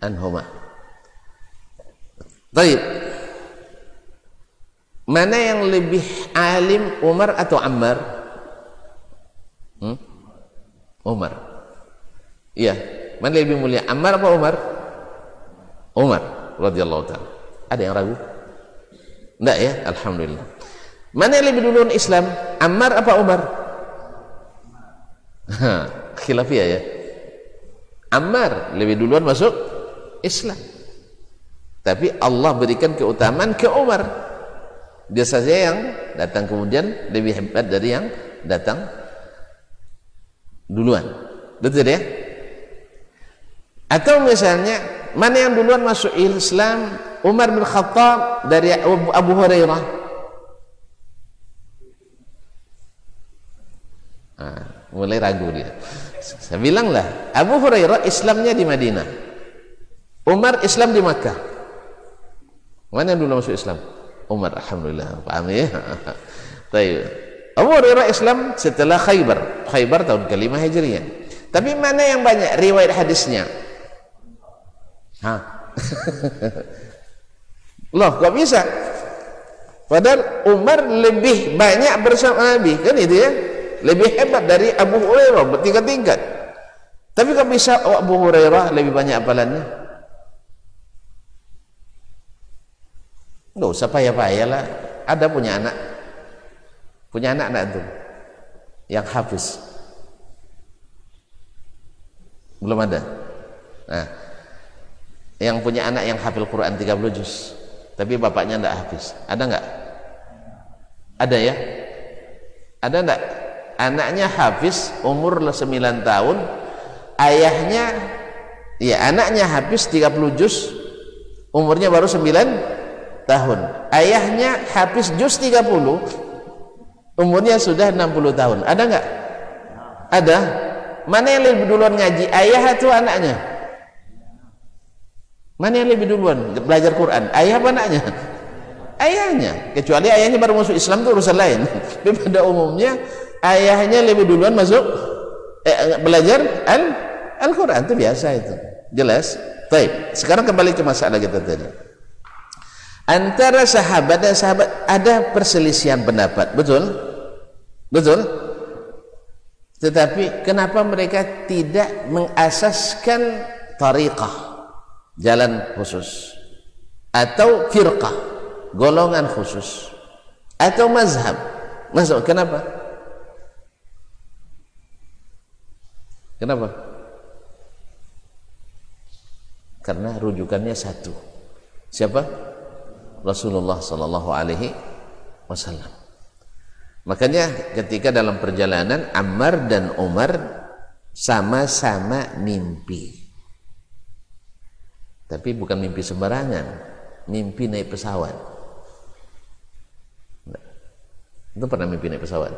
anhuma. Baik. Mana yang lebih alim, Umar atau Ammar? Umar. Iya, mana lebih mulia, Ammar apa Umar? Umar radhiyallahu taala. Ada yang ragu? Enggak ya? Alhamdulillah. Mana yang lebih duluan Islam, Ammar apa Umar? Khilafiyah ya. Ammar lebih duluan masuk Islam. Tapi Allah berikan keutamaan ke Umar. Dia saja yang datang kemudian lebih hebat dari yang datang duluan. Betul ya? Atau misalnya mana yang duluan masuk Islam, Umar bin Khattab dari Abu Hurairah? Mulai ragu dia. Saya bilang lah, Abu Hurairah Islamnya di Madinah, Umar Islam di Makkah. Mana yang dulu masuk Islam? Umar. Alhamdulillah, paham ya? Baik. Abu Hurairah Islam setelah Khaybar. Khaybar tahun ke-5 Hijriah. Tapi mana yang banyak riwayat hadisnya? Loh, kok bisa? Padahal Umar lebih banyak bersama Nabi, kan itu ya? Lebih hebat dari Abu Hurairah bertingkat-tingkat. Tapi kok bisa Abu Hurairah lebih banyak hafalannya? Nggak usah payah-payah lah. Ada punya anak itu yang hafiz? Belum ada. Nah, yang punya anak yang hafil Quran 30 juz tapi bapaknya enggak hafiz, ada enggak? Ada ya? Ada enggak? Anaknya hafiz umur 9 tahun, ayahnya anaknya hafiz 30 juz, umurnya baru 9 tahun. Ayahnya hafiz juz 30, umurnya sudah 60 tahun. Ada enggak? Ada. Mana yang lebih duluan ngaji, ayah atau anaknya? Mana yang lebih duluan belajar Quran, ayah apa anaknya? Ayahnya. Kecuali ayahnya baru masuk Islam, itu urusan lain. Tapi pada umumnya ayahnya lebih duluan masuk belajar Al-Quran. Itu biasa itu. Jelas? Baik. Sekarang kembali ke masalah kita tadi. Antara sahabat dan sahabat ada perselisihan pendapat, betul? Betul? Tetapi kenapa mereka tidak mengasaskan tariqah, jalan khusus, atau firqah, golongan khusus, atau mazhab? Kenapa? Kenapa? Karena rujukannya satu. Siapa? Rasulullah sallallahu alaihi wasallam. Makanya ketika dalam perjalanan Ammar dan Umar sama-sama mimpi. Tapi bukan mimpi sembarangan, mimpi naik pesawat. Itu pernah mimpi naik pesawat?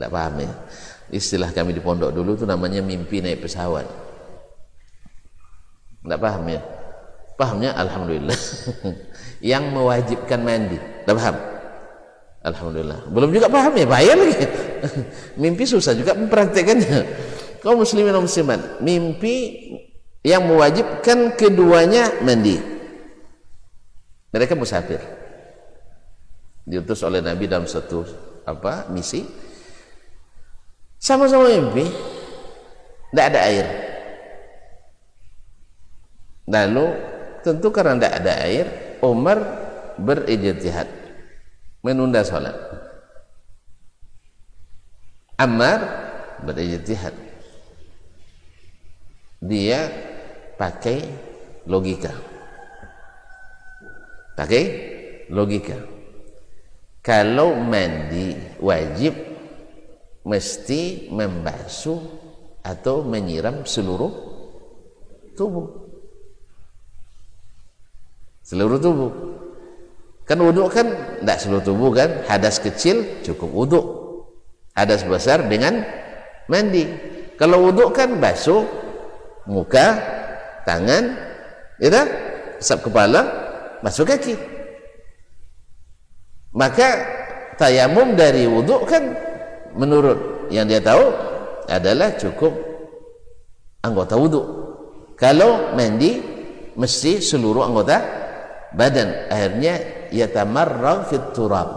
Enggak paham ya? Istilah kami di pondok dulu itu namanya mimpi naik pesawat. Enggak paham ya? Pahamnya alhamdulillah. Yang mewajibkan mandi, enggak paham? Alhamdulillah. Belum juga paham ya, bahaya lagi. Mimpi susah juga mempraktekannya. Kaum muslimin dan muslimat, mimpi yang mewajibkan keduanya mandi. Mereka musafir, diutus oleh Nabi dalam satu misi, sama-sama mimpi, tidak ada air. Lalu tentu karena tidak ada air, Umar berijtihad, menunda sholat. Ammar berijtihad, dia pakai logika. Kalau mandi wajib mesti membasuh atau menyiram seluruh tubuh. Kan wudhu kan tidak seluruh tubuh kan, hadas kecil cukup wudhu, hadas besar dengan mandi. Kalau wudhu kan basuh muka, tangan, usap kepala, basuh kaki. Maka tayamum dari wudhu kan menurut yang dia tahu adalah cukup anggota wudhu. Kalau mandi mesti seluruh anggota badan. Akhirnya yatamarrag fit turab,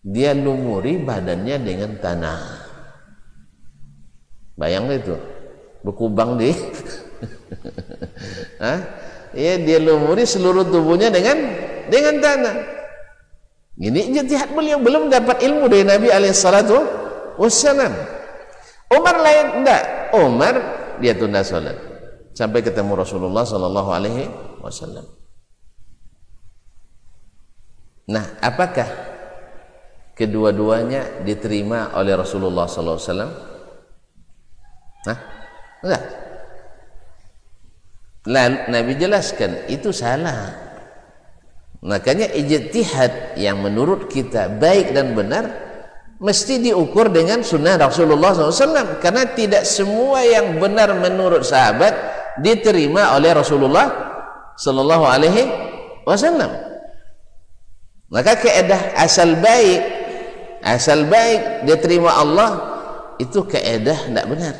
dia lumuri badannya dengan tanah. Bayang itu berkubang di ya, dia lumuri seluruh tubuhnya dengan tanah. Ini ijtihad beliau, belum dapat ilmu dari Nabi alaihissalatu wassalam. Umar lain enggak, Umar dia tunda salat sampai ketemu Rasulullah sallallahu alaihi wasallam. Nah, apakah kedua-duanya diterima oleh Rasulullah sallallahu alaihi wasallam? Enggak. Nabi jelaskan itu salah. Makanya ijtihad yang menurut kita baik dan benar mesti diukur dengan sunnah Rasulullah SAW, karena tidak semua yang benar menurut sahabat diterima oleh Rasulullah Sallallahu Alaihi Wasallam. Maka keedah asal baik diterima Allah itu keedah tidak benar.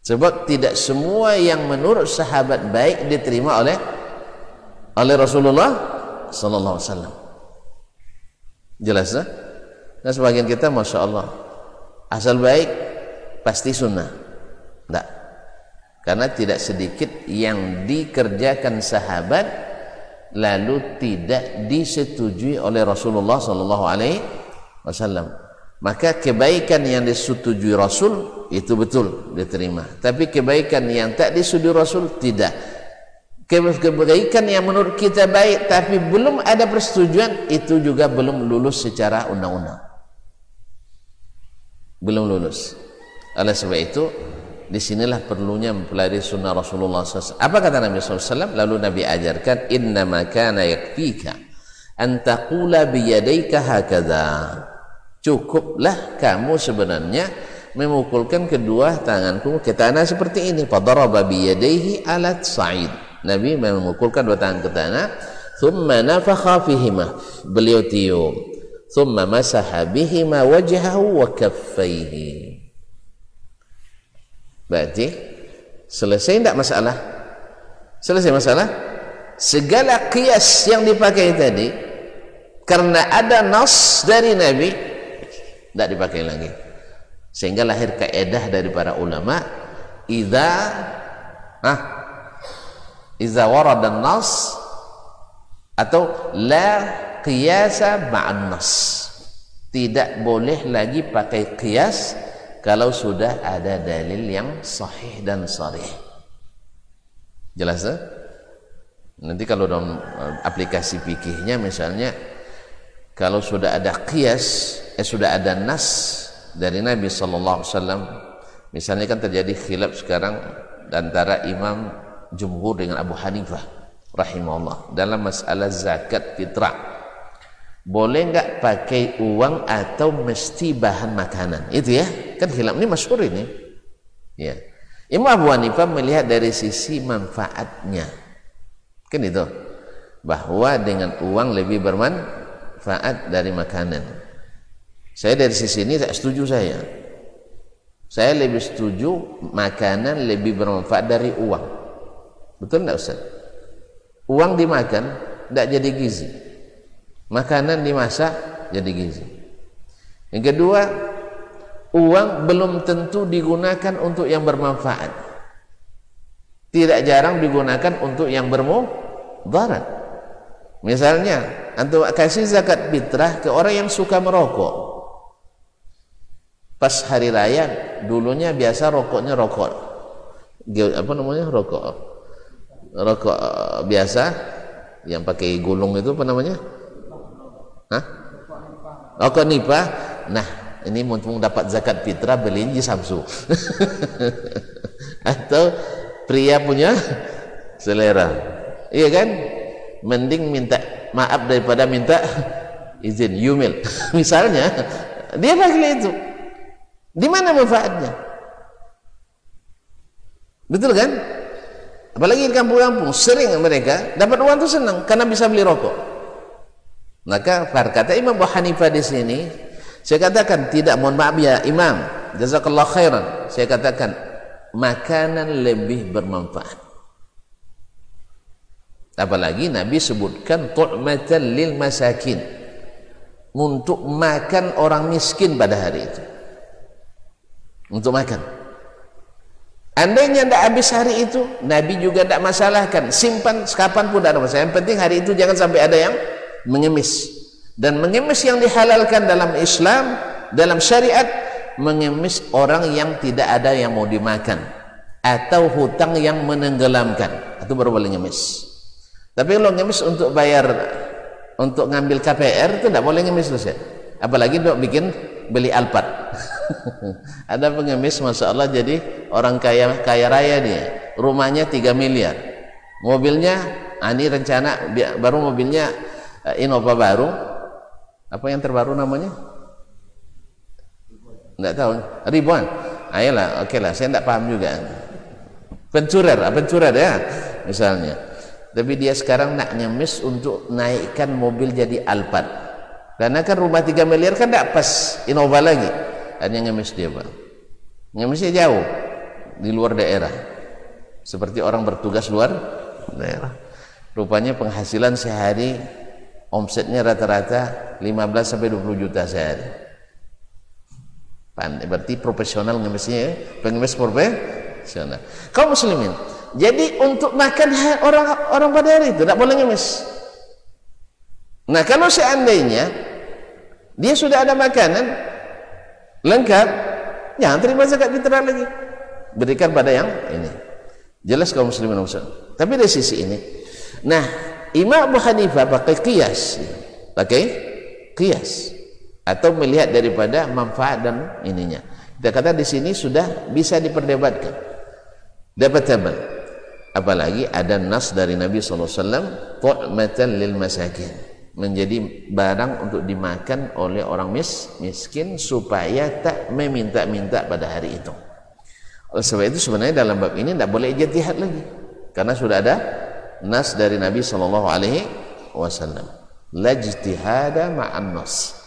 Sebab tidak semua yang menurut sahabat baik diterima oleh Rasulullah sallallahu alaihi wasallam. Jelas tak? Nah, sebagian kita masya Allah asal baik pasti sunnah. Tidak, karena tidak sedikit yang dikerjakan sahabat lalu tidak disetujui oleh Rasulullah sallallahu alaihi wasallam. Maka kebaikan yang disetujui Rasul itu betul diterima, tapi kebaikan yang tak disetujui Rasul tidak. Kebaikan yang menurut kita baik tapi belum ada persetujuan itu juga belum lulus secara undang-undang, belum lulus. Oleh sebab itu disinilah perlunya mempelajari sunnah Rasulullah SAW. Apa kata Nabi SAW? Lalu Nabi ajarkan, innama kana yakfika an taqula biyadayka hakadha. Cukuplah kamu sebenarnya memukulkan kedua tanganku ke tanah seperti ini. Fadaraba biyadayhi alat sa'id. Nabi memukulkan dua tangan ke tanah. Thumma nafakha fihima, beliau tiup. Thumma masaha bihima wajhahu wa kaffaihi. Berarti selesai tidak masalah? Selesai masalah? Segala qiyas yang dipakai tadi karena ada nas dari Nabi tidak dipakai lagi, sehingga lahir kaedah dari para ulama, idza warada nas atau la qiyasa ma'an nas, tidak boleh lagi pakai qiyas kalau sudah ada dalil yang sahih dan sharih. Jelas tak? Nanti kalau dalam aplikasi fikihnya misalnya kalau sudah ada qiyas, sudah ada nas dari Nabi sallallahu alaihi wasallam, misalnya kan terjadi khilaf sekarang antara Imam Jumhur dengan Abu Hanifah rahimahullah dalam masalah zakat fitrah. Boleh enggak pakai uang atau mesti bahan makanan? Itu ya, kan khilaf ini masyhur ini. Ya. Imam Abu Hanifah melihat dari sisi manfaatnya. Kan itu. Bahwa dengan uang lebih bermanfaat dari makanan. Saya dari sisi ini tak setuju saya. Saya lebih setuju makanan lebih bermanfaat dari uang. Betul enggak Ustaz? Uang dimakan enggak jadi gizi. Makanan dimasak jadi gizi. Yang kedua, uang belum tentu digunakan untuk yang bermanfaat. Tidak jarang digunakan untuk yang darar. Misalnya antum kasih zakat fitrah ke orang yang suka merokok. Pas hari raya dulunya biasa rokoknya rokok biasa yang pakai gulung itu apa namanya? Hah? Rokok nipah. Nah, ini mumpung dapat zakat fitrah beliin di Samsu. Atau pria punya selera. Iya kan? Mending minta maaf daripada minta izin, yumil. Misalnya, dia pakai itu. Di mana manfaatnya? Betul kan? Apalagi di kampung-kampung sering mereka dapat uang itu senang karena bisa beli rokok. Maka kata Imam Abu Hanifah di sini, saya katakan tidak, mohon maaf ya Imam, jazakallah khairan. Saya katakan makanan lebih bermanfaat. Apalagi Nabi sebutkan tu'matan lil masakin, untuk makan orang miskin pada hari itu. Untuk makan. Andainya tidak habis hari itu, Nabi juga tidak masalahkan, simpan sekapan pun tidak ada masalah. Yang penting hari itu jangan sampai ada yang mengemis. Dan mengemis yang dihalalkan dalam Islam, dalam syariat, mengemis orang yang tidak ada yang mau dimakan, atau hutang yang menenggelamkan, itu baru boleh ngemis. Tapi kalau ngemis untuk bayar, untuk ngambil KPR itu tidak boleh ngemis terus ya. Apalagi untuk bikin beli Alphard. Ada pengemis Masya Allah jadi orang kaya raya dia, rumahnya 3 miliar, mobilnya ini rencana baru mobilnya Innova baru, apa yang terbaru namanya? Enggak tahu, ribuan. Ayolah, oke lah, saya enggak paham juga. Pencurer ya, misalnya. Tapi dia sekarang nak nyemis untuk naikkan mobil jadi Alphard. Karena kan rumah 3 miliar kan enggak pas Innova lagi. Hanya ngemis dia, Pak. Ngemisnya jauh di luar daerah. Seperti orang bertugas luar daerah. Rupanya penghasilan sehari omsetnya rata-rata 15 sampai 20 juta sehari. Berarti profesional ngemisnya ya? Pengemis profesional. Kaum muslimin, jadi untuk makan orang pada hari itu tidak boleh ngemis. Nah, kalau seandainya dia sudah ada makanan lengkap, jangan terima zakat fitrah lagi, berikan pada yang ini. Jelas kaum muslimin. Tapi dari sisi ini, nah Imam Abu Hanifah pakai kias atau melihat daripada manfaat dan ininya. Kita kata di sini sudah bisa diperdebatkan, debatable. Apalagi ada nas dari Nabi SAW, tu'matan lil masakin, menjadi barang untuk dimakan oleh orang miskin supaya tak meminta-minta pada hari itu. Oleh sebab itu sebenarnya dalam bab ini tidak boleh ijtihad lagi, karena sudah ada nas dari Nabi SAW. La ijtihada ma'an nas.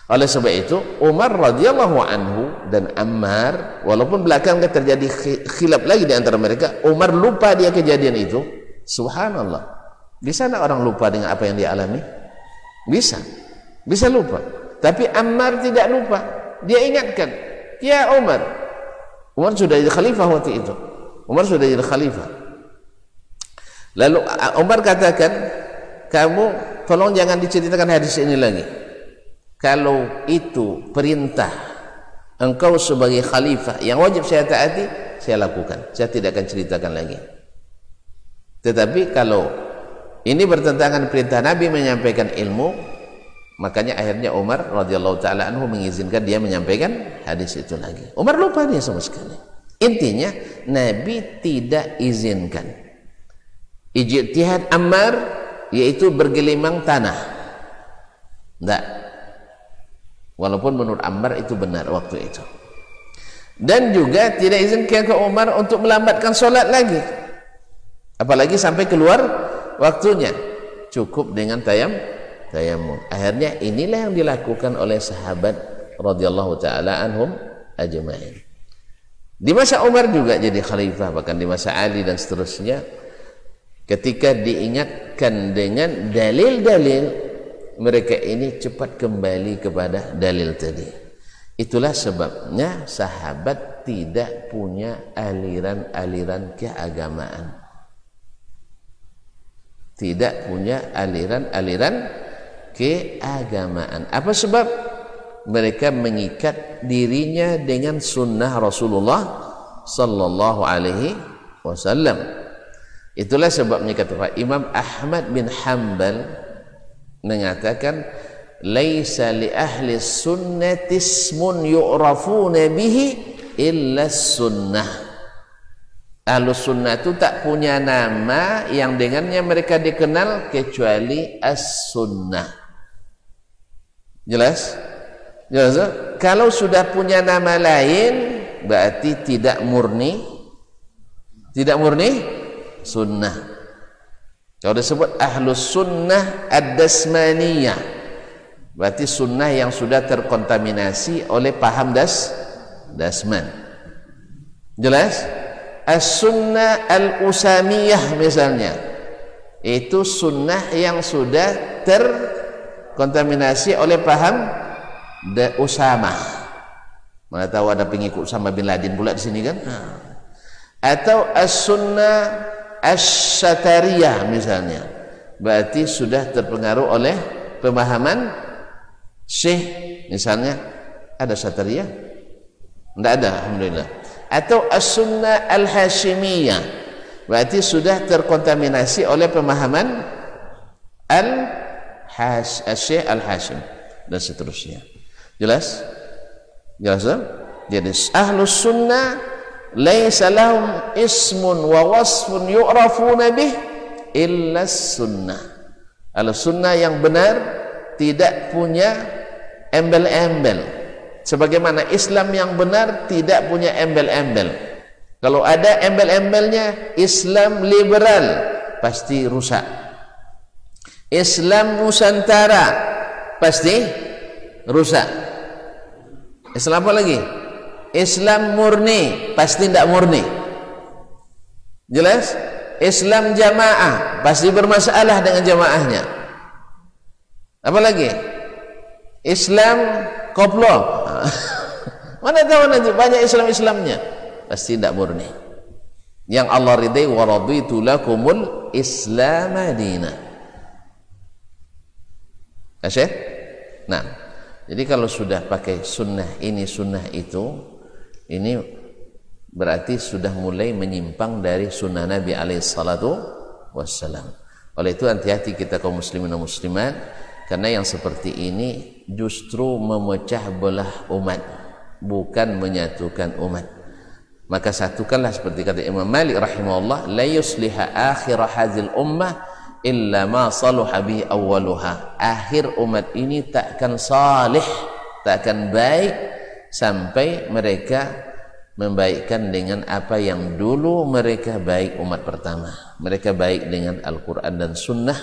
Oleh sebab itu Umar radhiyallahu anhu dan Ammar, walaupun belakangan terjadi khilaf lagi di antara mereka, Umar lupa dia kejadian itu. Subhanallah, bisa tak orang lupa dengan apa yang dia alami? Bisa lupa. Tapi Ammar tidak lupa, dia ingatkan, ya Umar sudah jadi khalifah waktu itu. Umar sudah jadi khalifah. Lalu Umar katakan, kamu tolong jangan diceritakan hadis ini lagi. Kalau itu perintah engkau sebagai khalifah yang wajib saya taati, saya lakukan, saya tidak akan ceritakan lagi. Tetapi kalau ini bertentangan perintah Nabi menyampaikan ilmu, makanya akhirnya Umar radhiyallahu taala anhu mengizinkan dia menyampaikan hadis itu lagi. Umar lupa dia sama sekali. Intinya Nabi tidak izinkan ijtihad Ammar, yaitu bergelimang tanah. Tidak. Walaupun menurut Ammar itu benar waktu itu. Dan juga tidak izinkan ke Umar untuk melambatkan sholat lagi, apalagi sampai keluar waktunya. Cukup dengan tayamum. Akhirnya inilah yang dilakukan oleh sahabat radhiyallahu taala anhum ajma'in. Di masa Umar juga jadi khalifah, bahkan di masa Ali dan seterusnya, ketika diingatkan dengan dalil-dalil, mereka ini cepat kembali kepada dalil tadi. Itulah sebabnya sahabat tidak punya aliran-aliran keagamaan. tidak punya aliran-aliran keagamaan. Apa sebab? Mereka mengikat dirinya dengan sunnah Rasulullah sallallahu alaihi wasallam. Itulah sebabnya kata Imam Ahmad bin Hanbal mengatakan, laisa li ahli sunnati ismun yu'rafuna bihi illa sunnah. Ahlu sunnah itu tak punya nama yang dengannya mereka dikenal kecuali as-sunnah. Jelas? Jelas? Kalau sudah punya nama lain berarti tidak murni sunnah. Kalau disebut ahlus sunnah ad-dasmaniyah berarti sunnah yang sudah terkontaminasi oleh paham dasman. Jelas? As-sunnah al-usamiyah misalnya, itu sunnah yang sudah terkontaminasi oleh paham Usamah. Mana tahu ada pengikut Usama bin Laden pula di sini kan? Atau as-sunnah as-satariyah misalnya, berarti sudah terpengaruh oleh pemahaman Syekh misalnya. Ada satariyah? Tidak ada, alhamdulillah. Atau as-sunnah al-hashimiyah, berarti sudah terkontaminasi oleh pemahaman al-Syekh al-Hashim dan seterusnya. Jelas? Jelas? Jadi ahlus sunnah laisa lahum ismun wa wasfun yu'rafuna bih illa sunnah. Ahlus sunnah yang benar tidak punya embel-embel. Sebagaimana Islam yang benar tidak punya embel-embel. Kalau ada embel-embelnya, Islam liberal pasti rusak. Islam Nusantara pasti rusak. Islam apa lagi? Islam murni pasti tidak murni. Jelas? Islam jamaah pasti bermasalah dengan jamaahnya. Apa lagi? Islam koplo. Mana tahu nanti banyak Islamnya pasti tidak murni. Yang Allah ridai, wa raditu lakumul Islam madina. Asyik? Nah, jadi kalau sudah pakai sunnah ini sunnah itu, ini berarti sudah mulai menyimpang dari sunnah Nabi alaihi salatu wassalam. Oleh itu hati-hati kita kaum muslimin dan muslimat, karena yang seperti ini justru memecah belah umat, bukan menyatukan umat. Maka satukanlah seperti kata Imam Malik rahimahullah, la yusliha akhir hadzal ummah illa ma saluha bi awwaluha. Akhir umat ini takkan salih, takkan baik sampai mereka membaikkan dengan apa yang dulu mereka baik umat pertama. Mereka baik dengan Al-Quran dan Sunnah,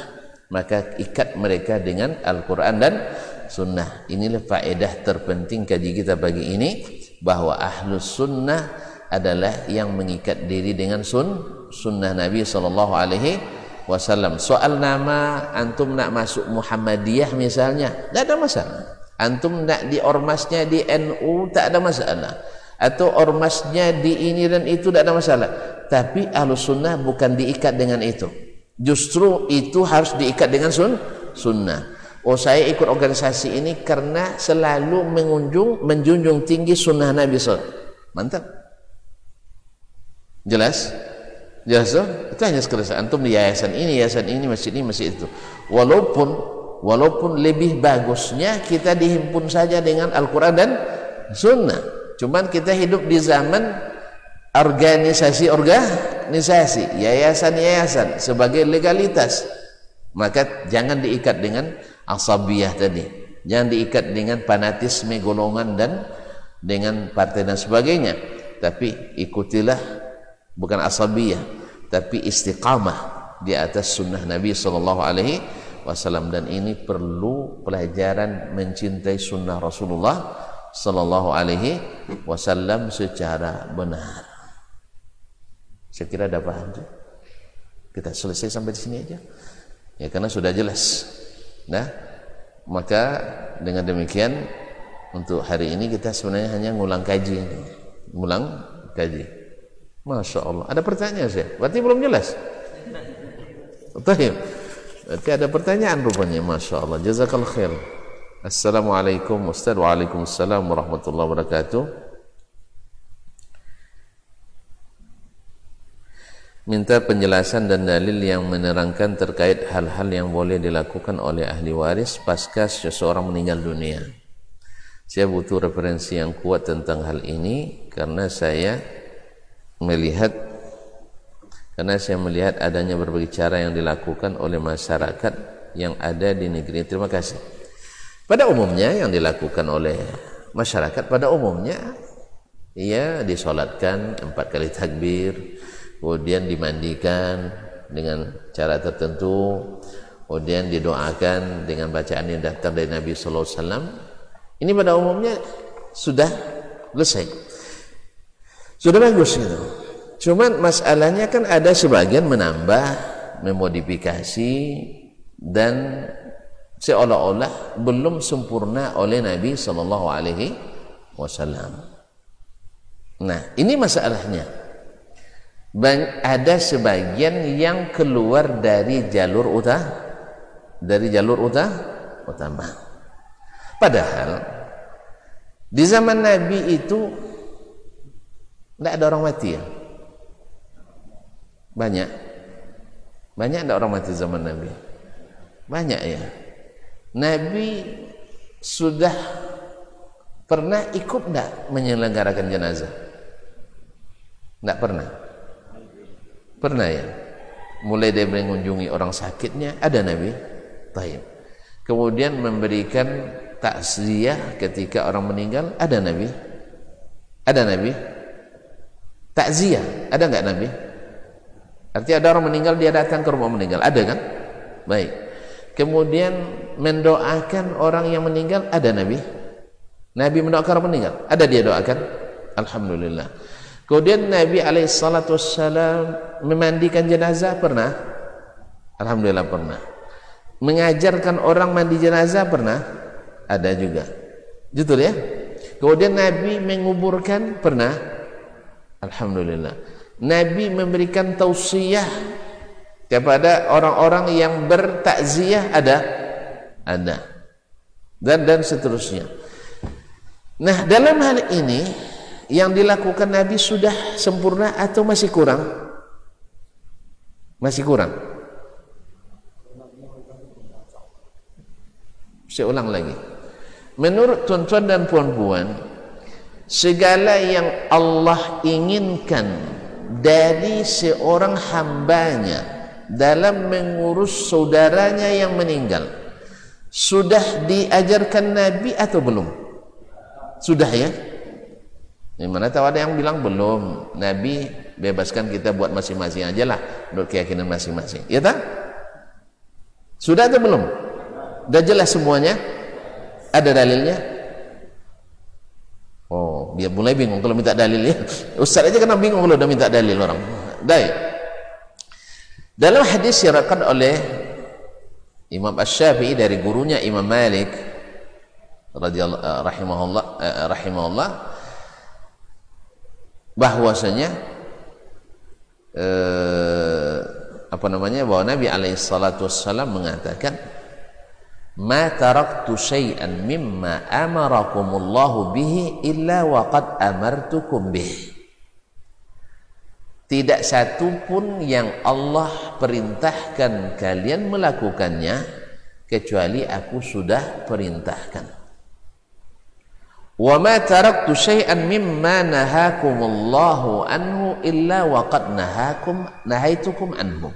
maka ikat mereka dengan Al-Quran dan Sunnah. Inilah faedah terpenting kaji kita pagi ini, bahwa ahlus sunnah adalah yang mengikat diri dengan sunnah Nabi SAW. Soal nama, antum nak masuk Muhammadiyah misalnya, tidak ada masalah. Antum nak di ormasnya di NU, tak ada masalah. Atau ormasnya di ini dan itu, tidak ada masalah. Tapi ahlus sunnah bukan diikat dengan itu. Justru itu harus diikat dengan sunnah. Oh, saya ikut organisasi ini karena selalu menjunjung tinggi sunnah Nabi SAW. Mantap. Jelas? Jelas tuh? Itu hanya sekedar antum di yayasan ini, masjid ini, masjid itu. Walaupun lebih bagusnya kita dihimpun saja dengan Al-Quran dan Sunnah. Cuman kita hidup di zaman organisasi, yayasan sebagai legalitas. Maka jangan diikat dengan asabiyah tadi. Jangan diikat dengan fanatisme golongan dan dengan partai dan sebagainya. Tapi ikutilah, bukan asabiyah, tapi istiqamah di atas sunnah Nabi SAW. Dan ini perlu pelajaran mencintai sunnah Rasulullah SAW secara benar. Saya kira ada paham. Kita selesai sampai di sini aja. Ya, karena sudah jelas. Nah, maka dengan demikian untuk hari ini kita sebenarnya hanya ngulang kaji. Masya Allah. Ada pertanyaan saya? Berarti belum jelas. Baik. Berarti ada pertanyaan rupanya. Masya Allah, jazakallah khair. Assalamualaikum Ustaz. Waalaikumsalam warahmatullahi wabarakatuh. Minta penjelasan dan dalil yang menerangkan terkait hal-hal yang boleh dilakukan oleh ahli waris pasca seseorang meninggal dunia. Saya butuh referensi yang kuat tentang hal ini karena saya melihat adanya berbagai cara yang dilakukan oleh masyarakat yang ada di negeri. Terima kasih. Pada umumnya yang dilakukan oleh masyarakat pada umumnya ia disolatkan 4 kali takbir, kemudian dimandikan dengan cara tertentu, kemudian didoakan dengan bacaan yang datang dari Nabi sallallahu alaihi wasallam. Ini pada umumnya sudah selesai, sudah bagus gitu. Cuman masalahnya kan ada sebagian menambah, memodifikasi, dan seolah-olah belum sempurna oleh Nabi sallallahu alaihi wasallam. Nah, ini masalahnya. Ada sebagian yang keluar dari jalur utama. Padahal di zaman Nabi itu tidak ada orang mati ya. Banyak ada orang mati zaman Nabi. Banyak ya. Nabi sudah pernah ikut tidak menyelenggarakan jenazah? Tidak pernah. Pernah ya. Mulai dari mengunjungi orang sakitnya ada Nabi. Taib. Kemudian memberikan takziah ketika orang meninggal ada Nabi. Ada Nabi. Takziah ada enggak Nabi? Artinya ada orang meninggal dia datang ke rumah meninggal, ada kan? Baik. Kemudian mendoakan orang yang meninggal ada Nabi. Nabi mendoakan orang meninggal, ada dia doakan. Alhamdulillah. Kemudian Nabi alaihissalam memandikan jenazah pernah? Alhamdulillah pernah. Mengajarkan orang mandi jenazah pernah? Ada juga. Betul ya? Kemudian Nabi menguburkan pernah? Alhamdulillah. Nabi memberikan tausiah kepada orang-orang yang bertakziah ada. Dan seterusnya. Nah, dalam hal ini yang dilakukan Nabi sudah sempurna atau masih kurang? Masih kurang. Saya ulang lagi. Menurut tuan-tuan dan puan-puan, segala yang Allah inginkan dari seorang hambanya dalam mengurus saudaranya yang meninggal sudah diajarkan Nabi atau belum? Sudah ya? Mana tahu ada yang bilang belum. Nabi bebaskan kita buat masing-masing aja lah menurut keyakinan masing-masing. Ya tak? Sudah atau belum? Sudah jelas semuanya? Ada dalilnya? Oh, dia mulai bingung kalau minta dalil ya. Ustaz aja kena bingung kalau udah minta dalil orang. Baik. Dalam hadis yang diriwayatkan oleh Imam Asy-Syafi'i dari gurunya Imam Malik rahimahullah bahwasanya bahwa Nabi alaihi salatu wassalam mengatakan, "Ma taraktu syai'an mimma amarakumullahu bihi illa waqad amartukum bih." Tidak satu pun yang Allah perintahkan kalian melakukannya kecuali aku sudah perintahkan. Wa ma taraktu syai'an mimma nahakumullahu anhu illa waqad nahaitukum anhu.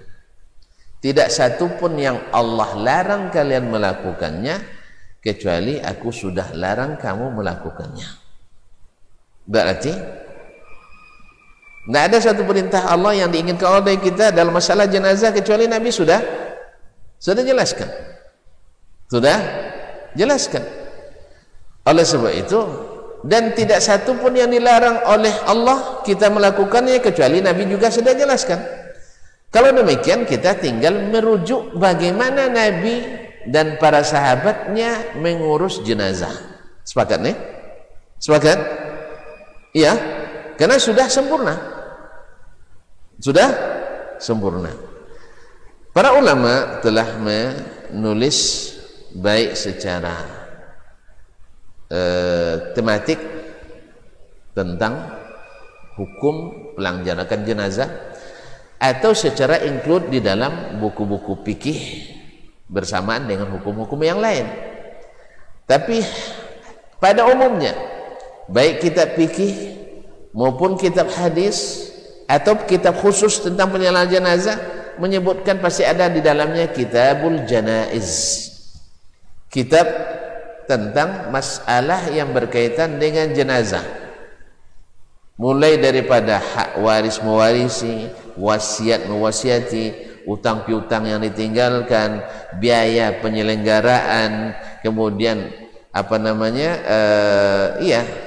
Tidak satu pun yang Allah larang kalian melakukannya kecuali aku sudah larang kamu melakukannya. Berarti tidak ada satu perintah Allah yang diinginkan Allah dari kita dalam masalah jenazah kecuali Nabi sudah jelaskan. Sudah jelaskan. Oleh sebab itu, dan tidak satu pun yang dilarang oleh Allah kita melakukannya kecuali Nabi juga sudah jelaskan. Kalau demikian kita tinggal merujuk bagaimana Nabi dan para sahabatnya mengurus jenazah. Sepakat nih? Sepakat? Iya, karena sudah sempurna. Sudah sempurna. Para ulama telah menulis baik secara tematik tentang hukum pelaksanaan jenazah atau secara include di dalam buku-buku fikih bersamaan dengan hukum-hukum yang lain. Tapi pada umumnya baik kitab fikih maupun kitab hadis atau kitab khusus tentang penyelamat jenazah menyebutkan pasti ada di dalamnya kitabul janaiz, kitab tentang masalah yang berkaitan dengan jenazah, mulai daripada hak waris mewarisi, wasiat mewasiati, utang piutang yang ditinggalkan, biaya penyelenggaraan, kemudian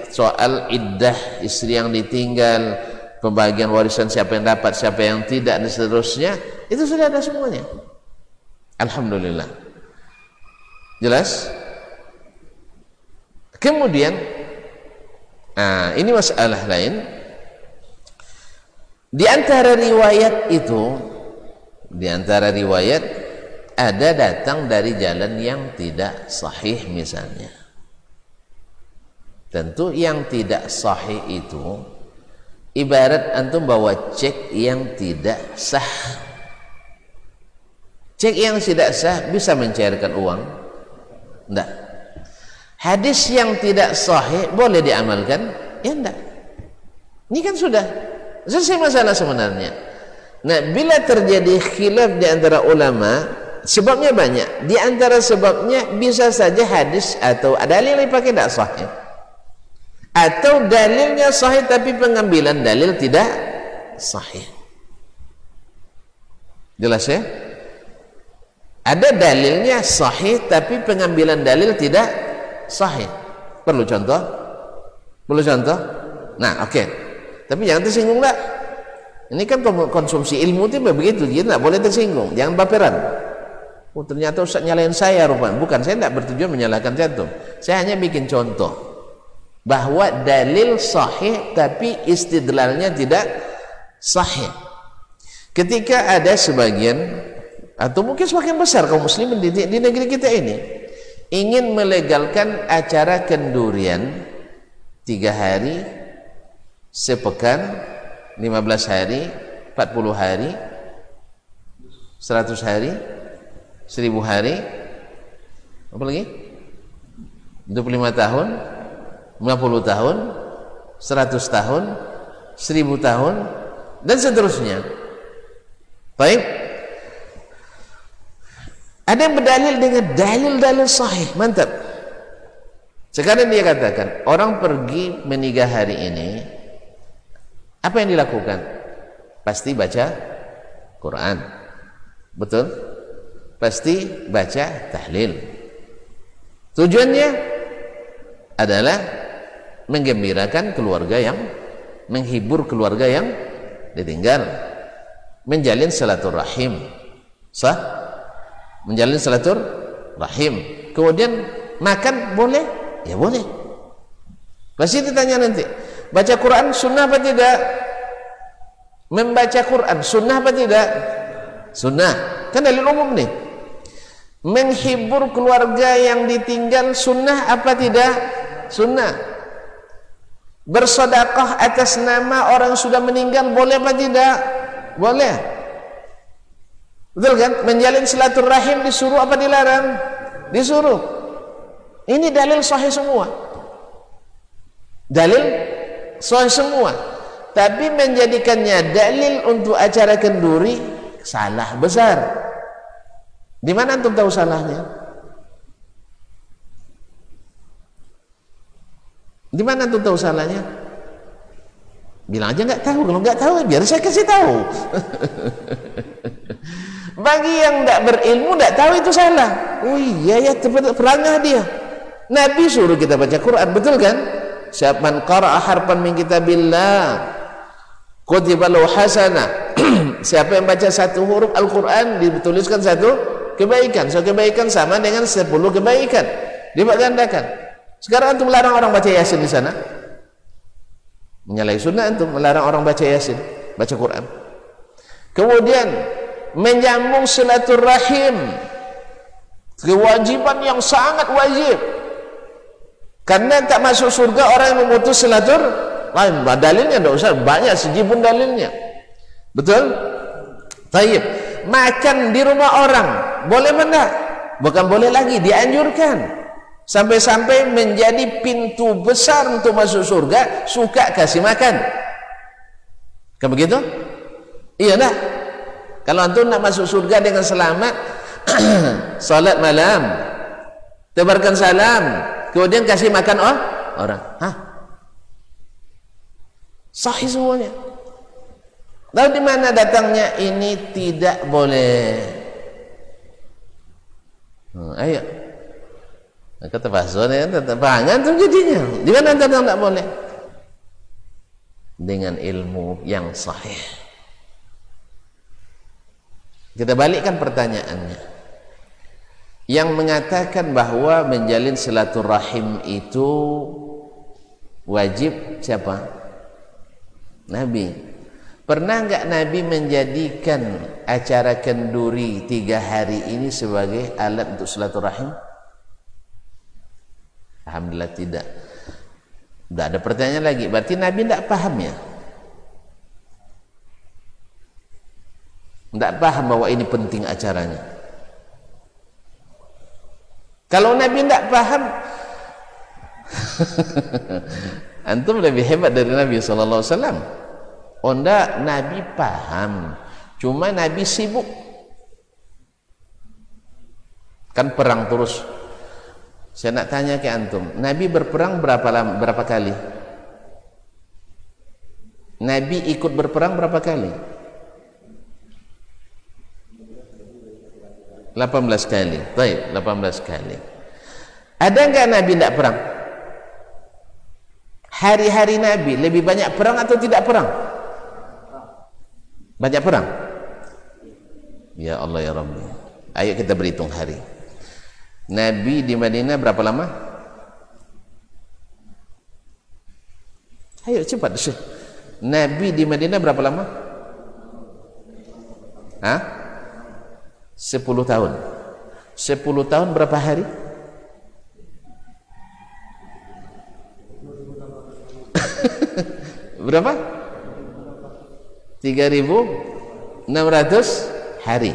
soal iddah istri yang ditinggal, pembagian warisan siapa yang dapat, siapa yang tidak, dan seterusnya. Itu sudah ada semuanya. Alhamdulillah. Jelas? Kemudian ini masalah lain. Di antara riwayat itu, di antara riwayat ada datang dari jalan yang tidak sahih misalnya. Tentu yang tidak sahih itu ibarat antum bawa cek yang tidak sah. Cek yang tidak sah bisa mencairkan uang? Enggak. Hadis yang tidak sahih boleh diamalkan? Ya enggak. Ini kan sudah selesai masalah sebenarnya. Nah, bila terjadi khilaf di antara ulama, sebabnya banyak. Di antara sebabnya bisa saja hadis atau dalil yang dipakai tidak sahih, atau dalilnya sahih tapi pengambilan dalil tidak sahih. Jelas ya? Ada dalilnya sahih tapi pengambilan dalil tidak sahih. Perlu contoh? Perlu contoh? Nah, oke. Tapi jangan tersinggung lah. Ini kan konsumsi ilmu itu begitu, dia tidak boleh tersinggung. Jangan baperan. Oh, ternyata Ustaz nyalain saya rupanya. Bukan, saya tidak bertujuan menyalahkan jantung. Saya hanya bikin contoh bahwa dalil sahih tapi istidlalnya tidak sahih. Ketika ada sebagian atau mungkin sebagian besar kaum muslimin di negeri kita ini ingin melegalkan acara kendurian 3 hari, sepekan, 15 hari, 40 hari, 100 hari, 1000 hari, apa lagi? 25 tahun, 50 tahun, 100 tahun, 1000 tahun, dan seterusnya. Baik. Ada yang berdalil dengan dalil-dalil sahih, mantap. Sekarang dia katakan, orang pergi menikah hari ini, apa yang dilakukan? Pasti baca Quran. Betul? Pasti baca tahlil. Tujuannya adalah menggembirakan keluarga yang, menghibur keluarga yang ditinggal, menjalin silaturahim. Sah? Menjalin silaturahim. Kemudian makan boleh? Ya boleh. Pasti ditanya nanti, baca Quran sunnah apa tidak? Membaca Quran sunnah apa tidak? Sunnah. Kan dalil umum nih. Menghibur keluarga yang ditinggal sunnah apa tidak? Sunnah. Bersedekah atas nama orang sudah meninggal boleh apa tidak? Boleh. Betul kan? Menjalin silaturahim disuruh apa dilarang? Disuruh. Ini dalil sahih semua. Dalil sahih semua. Tapi menjadikannya dalil untuk acara kenduri salah besar. Di mana antum tahu salahnya? Di mana antum tahu salahnya? Bilang aja nggak tahu. Kalau nggak tahu biar saya kasih tahu. Bagi yang tidak berilmu tidak tahu itu salah. Oh iya ya, perangah dia. Nabi suruh kita baca Quran, betul kan? Siapa qara'a harfan min kitabillah kutiba lahu hasanah. Siapa yang baca satu huruf Al-Quran dituliskan satu kebaikan. Satu kebaikan sama dengan 10 kebaikan. Dilipat gandakan. Sekarang antum melarang orang baca Yasin di sana. Menyalahi sunnah antum melarang orang baca Yasin, baca Quran. Kemudian menyambung silaturahim, kewajiban yang sangat wajib. Karena tak masuk surga orang yang memutus silaturahim. Dalilnya tidak usah banyak, sejibun dalilnya. Betul? Taib. Makan di rumah orang boleh mana? Bukan boleh lagi, dianjurkan. Sampai-sampai menjadi pintu besar untuk masuk surga, suka kasih makan. Kan begitu? Iya nak? Kalau antum nak masuk surga dengan selamat, salat malam, tebarkan salam, kemudian kasih makan orang. Hah? Sahih semuanya. Lalu di mana datangnya ini tidak boleh? Ayo. Kata bahasa ya, pangan tuh jadinya. Di mana datang tidak boleh? Dengan ilmu yang sahih. Kita balikkan pertanyaannya. Yang mengatakan bahwa menjalin silaturahim itu wajib siapa? Nabi. Pernah enggak Nabi menjadikan acara kenduri 3 hari ini sebagai alat untuk silaturahim? Alhamdulillah tidak. Tidak ada pertanyaan lagi. Berarti Nabi tidak paham ya? Tidak paham bahwa ini penting acaranya. Kalau Nabi tidak paham, antum lebih hebat dari Nabi SAW. Oh enggak, Nabi paham, cuma Nabi sibuk. Kan perang terus. Saya nak tanya ke antum, Nabi berperang berapa kali? Nabi ikut berperang berapa kali? 18 kali. Baik, 18 kali. Ada enggak Nabi tidak perang? Hari-hari Nabi lebih banyak perang atau tidak perang? Banyak perang? Ya Allah ya Rabbi. Ayo kita berhitung hari. Nabi di Madinah berapa lama? Ayo cepat. Nabi di Madinah berapa lama? Hah? 10 tahun. 10 tahun berapa hari? Berapa? 3.600 hari.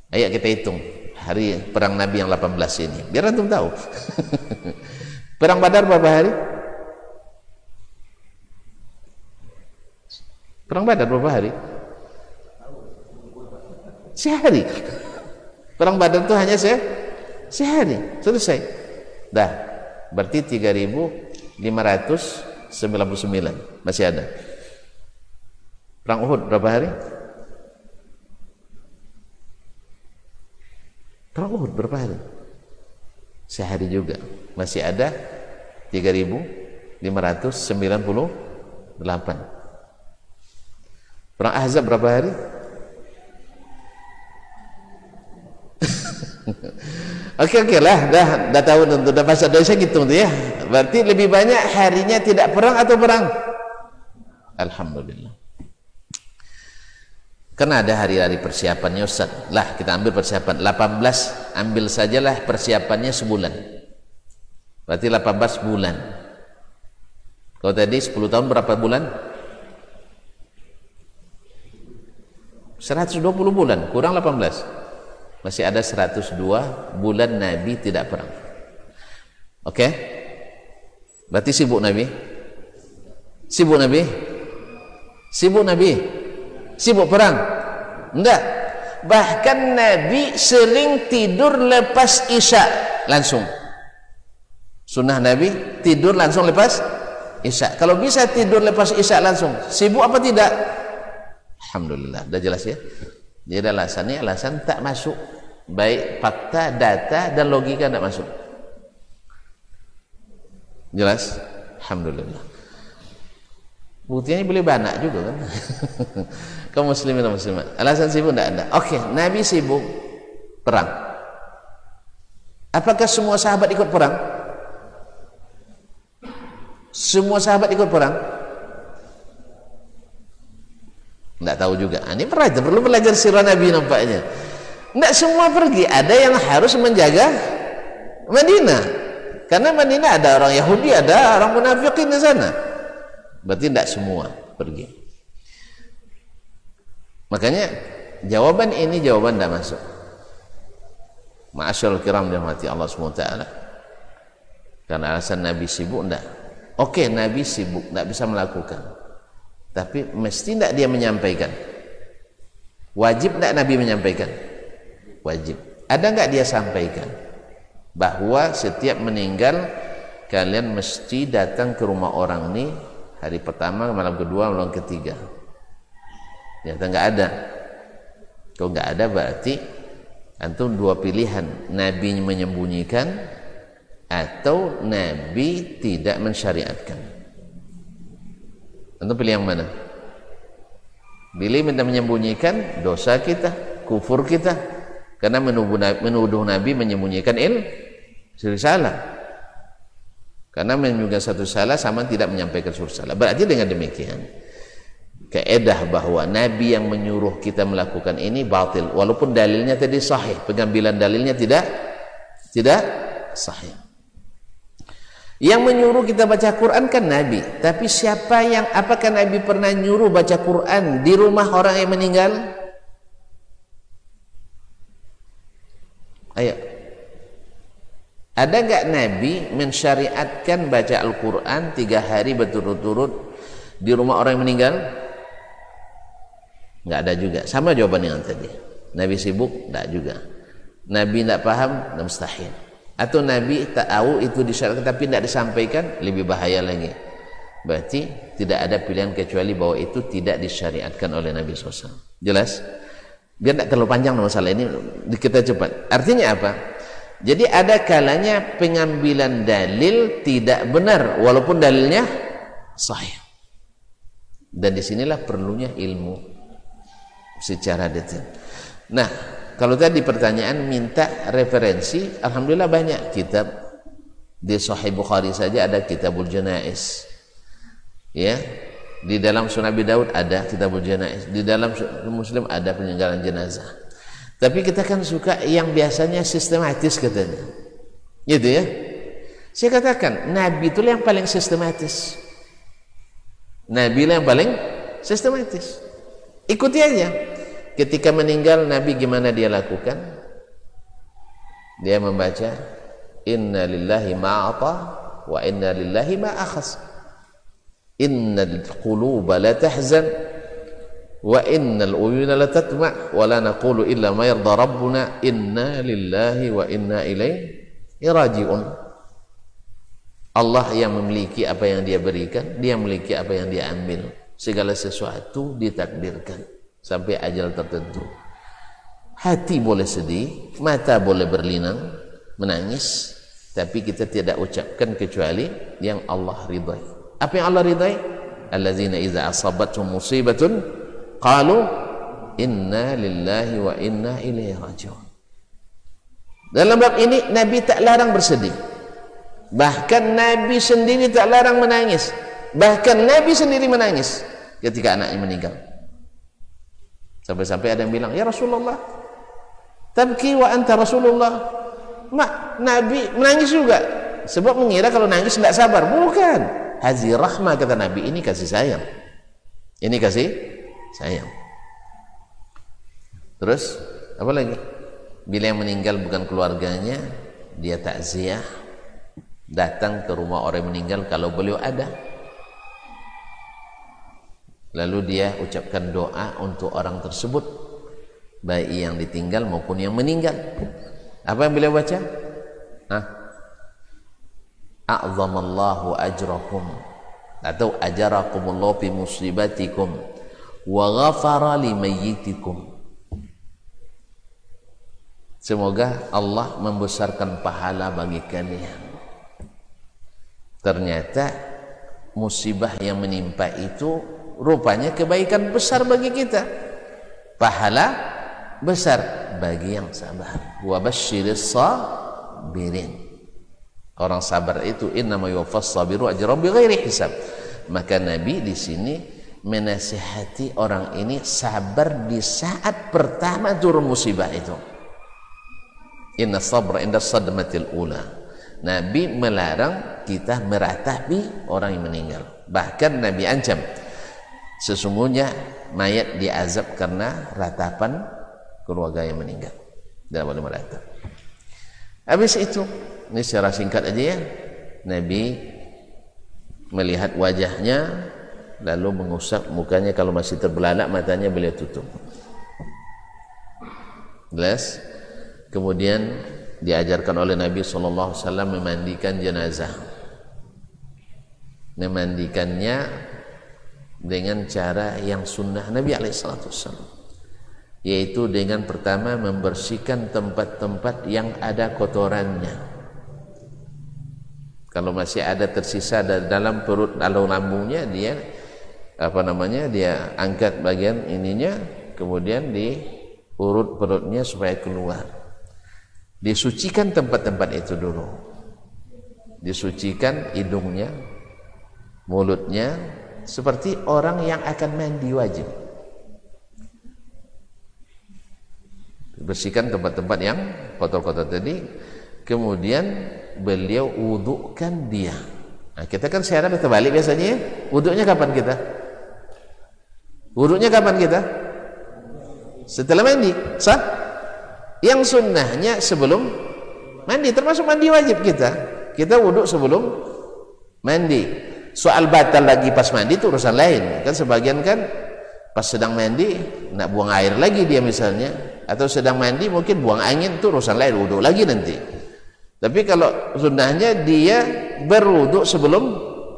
Ayo kita hitung hari perang Nabi yang 18 ini, biar antum tahu. Perang Badar berapa hari? Perang Badar berapa hari? Sehari. Perang Badar itu hanya sehari, selesai. Dah, berarti 3.599 masih ada. Perang Uhud berapa hari? Perang Uhud berapa hari? Sehari juga. Masih ada 3.598. Perang Ahzab berapa hari? Oke lah, dah tahu tentu, dah pasal dosa gitu ya. Berarti lebih banyak harinya tidak perang atau perang? Alhamdulillah. Karena ada hari-hari persiapannya Ustaz. Lah kita ambil persiapan 18, ambil sajalah persiapannya sebulan. Berarti 18 bulan. Kalau tadi 10 tahun berapa bulan? 120 bulan, kurang 18. Masih ada 102 bulan Nabi tidak perang. Oke? Berarti sibuk Nabi? Sibuk Nabi? Sibuk Nabi? Sibuk perang? Enggak. Bahkan Nabi sering tidur lepas Isya langsung. Sunnah Nabi tidur langsung lepas Isya. Kalau bisa tidur lepas Isya langsung, sibuk apa tidak? Alhamdulillah, dah jelas ya. Jadi alasannya alasan tak masuk, baik fakta, data dan logika tak masuk. Jelas? Alhamdulillah. Buktinya boleh banyak juga kan. Kaum muslimin dan muslimat. Alasan sibuk tidak ada. Oke, Nabi sibuk perang. Apakah semua sahabat ikut perang? Semua sahabat ikut perang? Tidak tahu juga. Ini perlu belajar sirah Nabi nampaknya. Tidak semua pergi. Ada yang harus menjaga Madinah. Karena Madinah ada orang Yahudi, ada orang munafikin di sana. Berarti tidak semua pergi. Makanya jawaban ini jawaban tidak masuk. Ma'asyarul kiram dirahmati Allah SWT. Karena alasan Nabi sibuk, tidak. Oke, Nabi sibuk, tidak bisa melakukan. Tapi mesti tidak dia menyampaikan? Wajib tidak Nabi menyampaikan? Wajib. Ada nggak dia sampaikan bahwa setiap meninggal kalian mesti datang ke rumah orang ini hari pertama, malam kedua, malam ketiga? Ternyata nggak ada. Kalau nggak ada berarti antum dua pilihan: Nabi menyembunyikan atau Nabi tidak mensyariatkan. Antum pilih yang mana? Pilih minta menyembunyikan, dosa kita, kufur kita, karena menuduh Nabi menyembunyikan risalah. Karena menyembunyikan satu salah sama tidak menyampaikan suatu salah. Berarti dengan demikian kaedah bahwa Nabi yang menyuruh kita melakukan ini batil, walaupun dalilnya tadi sahih, pengambilan dalilnya tidak sahih. Yang menyuruh kita baca Quran kan Nabi, tapi apakah Nabi pernah nyuruh baca Quran di rumah orang yang meninggal? Ayo, ada nggak Nabi mensyariatkan baca Al-Quran 3 hari berturut-turut di rumah orang yang meninggal? Nggak ada juga. Sama jawaban yang tadi. Nabi sibuk? Nggak juga. Nabi nggak paham? Nggak, mustahil. Atau Nabi tahu itu disyariatkan tapi tidak disampaikan? Lebih bahaya lagi. Berarti tidak ada pilihan kecuali bahwa itu tidak disyariatkan oleh Nabi SAW. Jelas? Biar tidak terlalu panjang masalah ini, kita cepat. Artinya apa? Jadi ada kalanya pengambilan dalil tidak benar walaupun dalilnya sahih. Dan disinilah perlunya ilmu secara detail. Nah, kalau tadi pertanyaan minta referensi, alhamdulillah banyak kitab. Di Sahih Bukhari saja ada Kitabul Janaiz. Ya, di dalam Sunan Abi Daud ada Kitabul Janaiz. Di dalam Muslim ada peninggalan jenazah. Tapi kita kan suka yang biasanya sistematis katanya. Gitu ya. Saya katakan Nabi itu yang paling sistematis. Nabi yang paling sistematis. Ikuti aja. Ketika meninggal Nabi gimana dia lakukan? Dia membaca inna lillahi ma'ata wa inna lillahi ma'akhas, innal quluba la tahzan wa innal uyuna la tatma' wa la naqulu illa ma yarda rabbuna inna lillahi wa inna ilaihi raji'un. Allah yang memiliki apa yang dia berikan, dia memiliki apa yang dia ambil. Segala sesuatu ditakdirkan sampai ajal tertentu. Hati boleh sedih, mata boleh berlinang, menangis, tapi kita tidak ucapkan kecuali yang Allah ridai. Apa yang Allah ridai? Allazina idza asabathum musibatun qalu inna lillahi wa inna ilaihi raji'un. Dalam bab ini Nabi tak larang bersedih. Bahkan Nabi sendiri tak larang menangis. Bahkan Nabi sendiri menangis ketika anaknya meninggal. Sampai-sampai ada yang bilang, ya Rasulullah, tabki wa anta Rasulullah. Nabi menangis juga. Sebab mengira kalau nangis tidak sabar. Bukan. Hazi rahmah, kata Nabi, ini kasih sayang. Ini kasih sayang. Terus, apa lagi? Bila yang meninggal bukan keluarganya, dia takziah, datang ke rumah orang yang meninggal kalau beliau ada. Lalu dia ucapkan doa untuk orang tersebut, baik yang ditinggal maupun yang meninggal. Apa yang beliau baca? A'zamallahu ajrakum, atau ajarakumullahu fi musibatikum wa ghafara limayyitikum. Semoga Allah membesarkan pahala bagi kalian. Ternyata musibah yang menimpa itu rupanya kebaikan besar bagi kita, pahala besar bagi yang sabar. Wa basyiris sabirin. Orang sabar itu innama yuwaffas sabiru ajrahum bighairi hisab. Maka Nabi di sini menasihati orang ini sabar di saat pertama turun musibah itu. Inna sabra inda sadmatil ula. Nabi melarang kita meratapi orang yang meninggal. Bahkan Nabi ancam, sesungguhnya mayat diazab karena ratapan keluarga yang meninggal. Tidak boleh meratap. Habis itu, ini secara singkat aja ya, Nabi melihat wajahnya, lalu mengusap mukanya, kalau masih terbelalak matanya beliau tutup. Jelas? Kemudian diajarkan oleh Nabi SAW memandikan jenazah. Memandikannya dengan cara yang sunnah Nabi SAW, yaitu dengan pertama membersihkan tempat-tempat yang ada kotorannya. Kalau masih ada tersisa dalam perut atau lambungnya, dia dia angkat bagian ininya, kemudian diurut perutnya supaya keluar. Disucikan tempat-tempat itu dulu, disucikan hidungnya, mulutnya, seperti orang yang akan mandi wajib. Bersihkan tempat-tempat yang kotor-kotor tadi, kemudian beliau wudukan dia. Nah, kita kan sekarang terbalik biasanya ya. Wudunya kapan kita? Wudunya kapan kita? Setelah mandi, sah? Yang sunnahnya sebelum mandi, termasuk mandi wajib kita. Kita wuduk sebelum mandi. Soal batal lagi pas mandi itu urusan lain. Kan sebagian kan pas sedang mandi nak buang air lagi dia misalnya, atau sedang mandi mungkin buang angin, itu urusan lain, wuduk lagi nanti. Tapi kalau sunnahnya dia berwuduk sebelum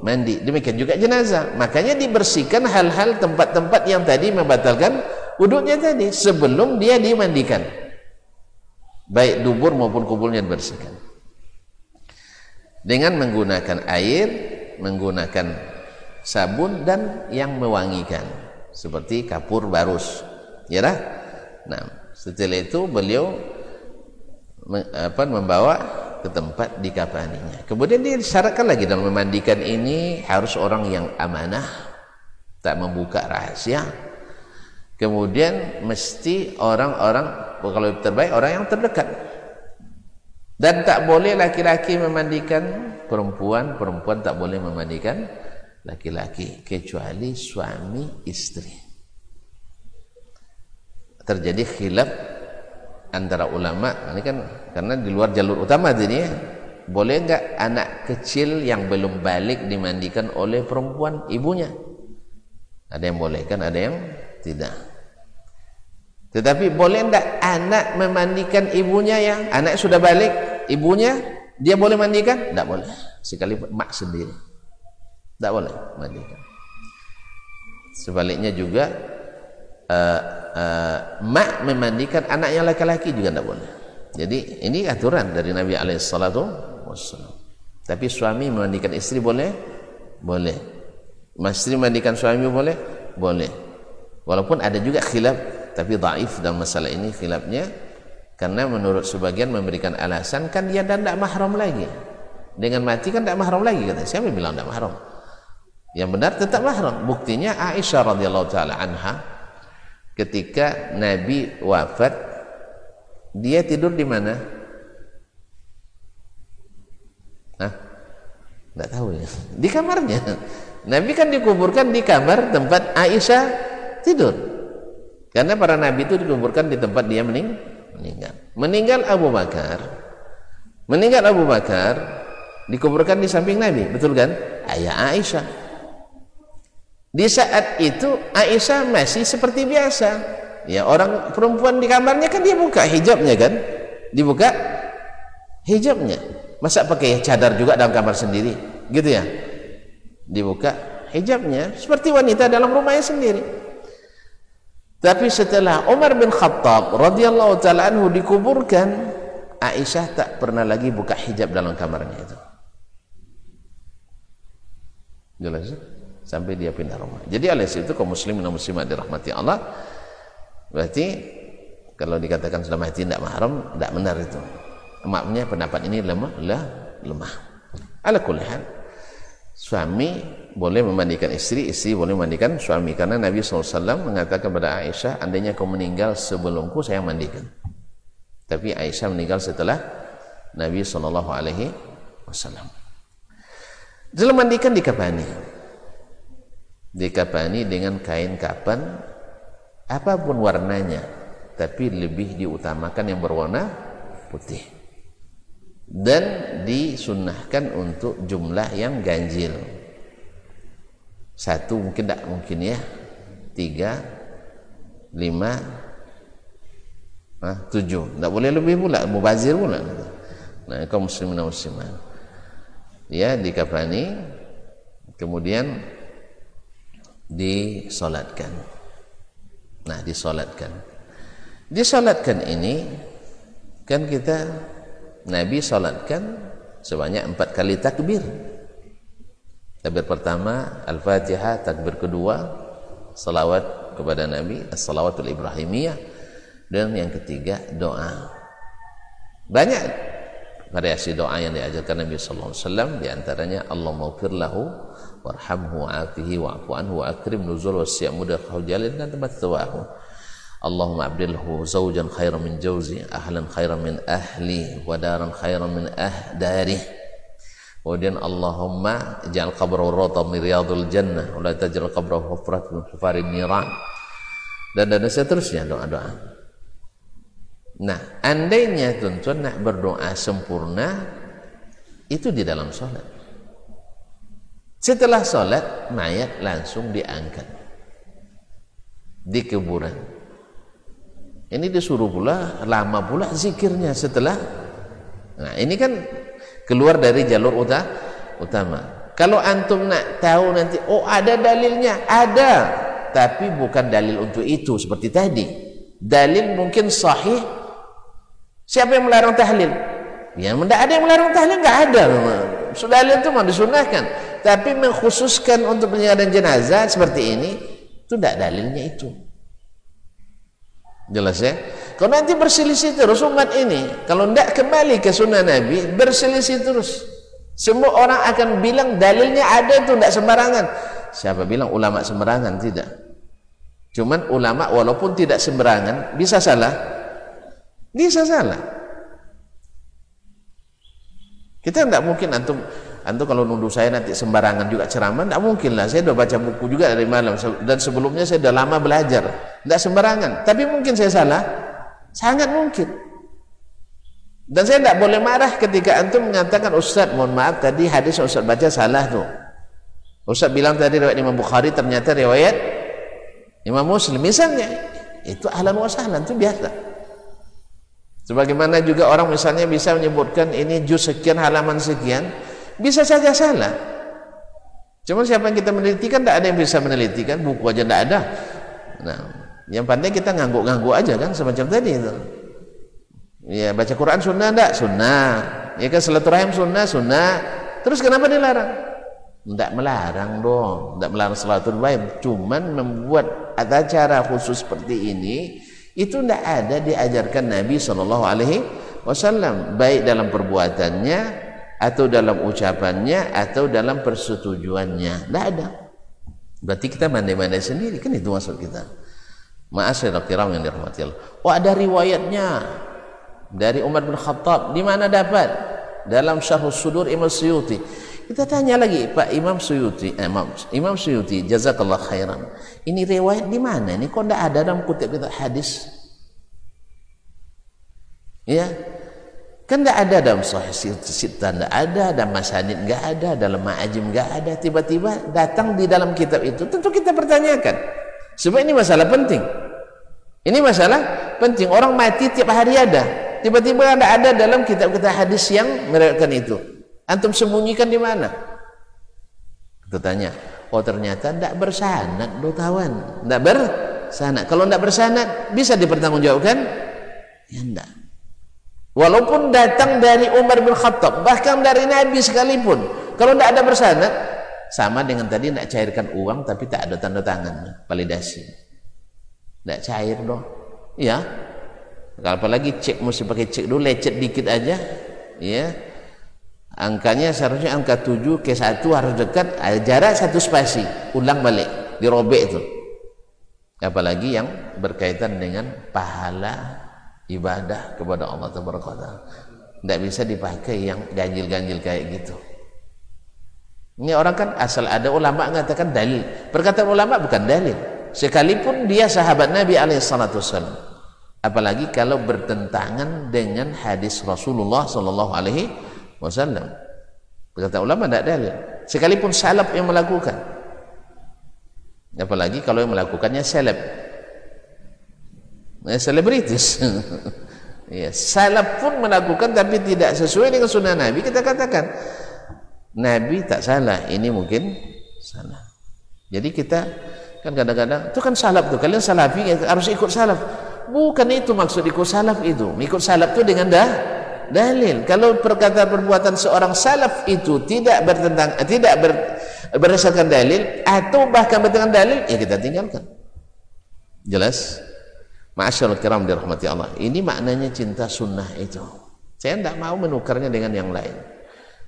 mandi. Demikian juga jenazah. Makanya dibersihkan hal-hal tempat-tempat yang tadi membatalkan wuduknya tadi sebelum dia dimandikan. Baik dubur maupun kuburnya dibersihkan. Dengan menggunakan air, menggunakan sabun dan yang mewangikan seperti kapur barus. Ya dah? Nah, setelah itu beliau membawa ke tempat dikafaninya. Kemudian disyaratkan lagi dalam memandikan ini harus orang yang amanah, tak membuka rahasia. Kemudian mesti orang-orang, kalau terbaik orang yang terdekat. Dan tak boleh laki-laki memandikan perempuan, perempuan tak boleh memandikan laki-laki, kecuali suami istri. Terjadi khilaf antara ulama, ini kan karena di luar jalur utama ini ya. Boleh enggak anak kecil yang belum balik dimandikan oleh perempuan ibunya? Ada yang boleh kan, ada yang tidak. Tetapi boleh enggak anak memandikan ibunya yang anak sudah balik, ibunya dia boleh mandikan? Enggak boleh. Sekali mak sendiri enggak boleh mandikan. Sebaliknya juga mak memandikan anaknya laki-laki juga tidak boleh. Jadi ini aturan dari Nabi SAW. Tapi suami memandikan istri boleh? Boleh. Istri memandikan suami boleh? Boleh. Walaupun ada juga khilaf, tapi dhaif dalam masalah ini khilafnya, karena menurut sebagian memberikan alasan kan dia dan tidak mahram lagi. Dengan mati kan tidak mahram lagi, kata. Siapa yang bilang tidak mahram? Yang benar tetap mahram. Buktinya Aisyah radhiyallahu taala anha, ketika Nabi wafat, dia tidur di mana? Tidak tahu ya. Di kamarnya. Nabi kan dikuburkan di kamar tempat Aisyah tidur. Karena para nabi itu dikuburkan di tempat dia meninggal. Meninggal Abu Bakar dikuburkan di samping Nabi, betul kan? Ayah Aisyah. Di saat itu Aisyah masih seperti biasa. Ya, orang perempuan di kamarnya kan dia buka hijabnya kan? Dibuka hijabnya. Masa pakai cadar juga dalam kamar sendiri? Gitu ya? Dibuka hijabnya seperti wanita dalam rumahnya sendiri. Tapi setelah Umar bin Khattab radhiyallahu taala anhu dikuburkan, Aisyah tak pernah lagi buka hijab dalam kamarnya itu. Jelas? Sampai dia pindah rumah. Jadi oleh itu kaum muslimin dan muslimat dirahmati Allah, berarti kalau dikatakan sudah mati tidak mahram, tidak benar itu. Maksudnya pendapat ini lemah. Ala kulli hal, suami boleh memandikan istri, istri boleh memandikan suami, karena Nabi SAW mengatakan kepada Aisyah, andainya kau meninggal sebelumku saya mandikan. Tapi Aisyah meninggal setelah Nabi SAW. Dalam mandikan dikapani dengan kain kapan apapun warnanya, tapi lebih diutamakan yang berwarna putih, dan disunnahkan untuk jumlah yang ganjil. Satu mungkin tak mungkin ya, 3, 5, 7, tak boleh lebih pula, mubazir pula. Nah, kaum muslimin dan muslimat ya, dikafani kemudian disolatkan. Nah, disolatkan ini kan kita Nabi solatkan sebanyak 4 kali takbir. Takbir pertama Al-Fatihah, takbir kedua salawat kepada Nabi, as-salawatul ibrahimiyah, dan yang ketiga doa. Banyak variasi doa yang diajarkan Nabi sallallahu alaihi wasallam, di antaranya Allahumma ighfir lahu warhamhu wa'afihi wa'fu anhu wa akrim nuzul wasi'a mudakhahu jalil, dan tempat tawahu. Allahumma abdilhu zawjan khairan min jawzi, ahlan khairan min ahli, wa daran khairan min dari. Kemudian Allahumma ja'al qabrahu rawdatan min riyadil jannah wa la taj'al qabrahu hufratan min hufarin niran, dan seterusnya doa-doa. Nah, andainya tuan-tuan nak berdoa sempurna itu di dalam sholat. Setelah sholat mayat langsung diangkat di kuburan. Ini disuruh pula lama pula zikirnya setelah. Nah, ini kan keluar dari jalur utama. Kalau antum nak tahu nanti, oh ada dalilnya, ada, tapi bukan dalil untuk itu seperti tadi. Dalil mungkin sahih. Siapa yang melarang tahlil? Ya, tidak ada yang melarang tahlil, nggak ada. Dalil itu mau disunahkan, tapi mengkhususkan untuk penyiraman jenazah seperti ini, itu tidak dalilnya itu. Jelas ya? Kalau nanti berselisih terus umat ini, kalau tidak kembali ke sunnah Nabi, berselisih terus. Semua orang akan bilang dalilnya ada itu, tidak sembarangan. Siapa bilang ulama sembarangan? Tidak. Cuman ulama walaupun tidak sembarangan bisa salah. Bisa salah. Kita tidak mungkin antum kalau nuduh saya nanti sembarangan juga ceramah, tidak mungkin lah. Saya sudah baca buku juga dari malam, dan sebelumnya saya sudah lama belajar. Tidak sembarangan. Tapi mungkin saya salah. Sangat mungkin. Dan saya tidak boleh marah ketika antum mengatakan, Ustaz mohon maaf tadi hadis yang Ustaz baca salah tuh. Ustaz bilang tadi riwayat Imam Bukhari, ternyata riwayat Imam Muslim misalnya. Itu ahlan wa sahlan, itu biasa. Sebagaimana juga orang misalnya bisa menyebutkan ini juz sekian halaman sekian, bisa saja salah. Cuma siapa yang kita meneliti, kan tidak ada yang bisa meneliti kan, buku aja tidak ada. Nah, yang pandai kita ngangguk-ngangguk aja kan, semacam tadi itu. Ya, baca Quran sunnah enggak? Sunnah. Ya kan, silaturahim sunnah, sunnah. Terus kenapa dilarang? Tidak melarang dong, tidak melarang silaturahim. Cuman membuat acara khusus seperti ini itu tidak ada diajarkan Nabi SAW, baik dalam perbuatannya atau dalam ucapannya atau dalam persetujuannya. Tidak ada. Berarti kita mandai-mandai sendiri, kan itu maksud kita. Ma'asyiral kiram yang dirahmati Allah. Oh, ada riwayatnya dari Umar bin Khattab. Di mana dapat? Dalam Syarhus Sudur Imam Suyuti. Kita tanya lagi, Pak Imam Suyuti, Imam Suyuti, jazakallah khairan. Ini riwayat di mana? Ini kok tidak ada dalam kutip kita hadis? Ya, kan tidak ada dalam Sahih Sittah, tidak ada, dalam Masanid nggak ada, dalam Ma'ajim nggak ada. Tiba-tiba datang di dalam kitab itu, tentu kita pertanyakan. Sebab ini masalah penting. Ini masalah penting. Orang mati tiap hari ada. Tiba-tiba ada dalam kitab-kitab hadis yang meriwayatkan itu. Antum sembunyikan di mana? Kita tanya. Oh, ternyata tidak bersanad, do kawan. Tidak bersanad. Kalau tidak bersanad, bisa dipertanggungjawabkan? Ya tidak. Walaupun datang dari Umar bin Khattab, bahkan dari Nabi sekalipun, kalau tidak ada bersanad, sama dengan tadi tidak cairkan uang tapi tak ada tanda tangan validasi. Tidak cair dong. Ya. Apalagi cek mesti pakai cek dulu, lecet dikit aja. Ya. Angkanya seharusnya angka 7 ke 1 harus dekat, jarak 1 spasi, ulang balik, dirobek itu. Apalagi yang berkaitan dengan pahala ibadah kepada Allah Taala. Tidak bisa dipakai yang ganjil-ganjil kayak gitu. Ini orang kan asal ada ulama mengatakan dalil. Perkataan ulama bukan dalil. Sekalipun dia sahabat Nabi SAW. Apalagi kalau bertentangan dengan hadis Rasulullah SAW. Perkataan ulama tidak dalil. Sekalipun salaf yang melakukan. Apalagi kalau yang melakukannya salaf. Selebritis. Ya, salaf pun melakukan tapi tidak sesuai dengan sunnah Nabi, kita katakan Nabi tak salah, ini mungkin salah. Jadi kita kan kadang-kadang itu kan salaf tuh, kalian salafi harus ikut salaf. Bukan itu maksud ikut salaf itu. Ikut salaf itu dengan dalil. Kalau perkataan perbuatan seorang salaf itu tidak berdasarkan dalil atau bahkan bertentangan dalil, ya kita tinggalkan. Jelas? Ma'asyarul kiram dirahmati Allah. Ini maknanya cinta sunnah itu. Saya tidak mau menukarnya dengan yang lain.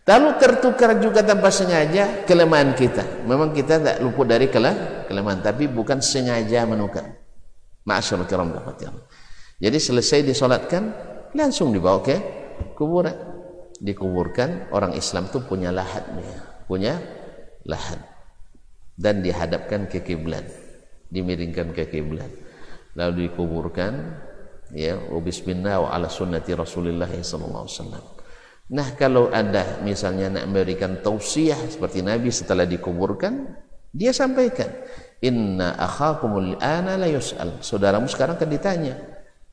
Lalu tertukar juga tanpa sengaja kelemahan kita. Memang kita tidak luput dari kelemahan, tapi bukan sengaja menukar. Ma'asyarul kiram dirahmati Allah. Jadi selesai disolatkan, langsung dibawa ke kuburan. Dikuburkan. Orang Islam itu punya lahatnya, punya lahat, dan dihadapkan ke kiblat, dimiringkan ke kiblat. Lalu dikuburkan, ya, bismillah wa ala sunnati Rasulullah sallallahu alaihi wasallam. Nah, kalau ada misalnya nak memberikan tausiah seperti Nabi setelah dikuburkan, dia sampaikan, inna akhakumul ana la yus'al. Saudaramu sekarang akan ditanya.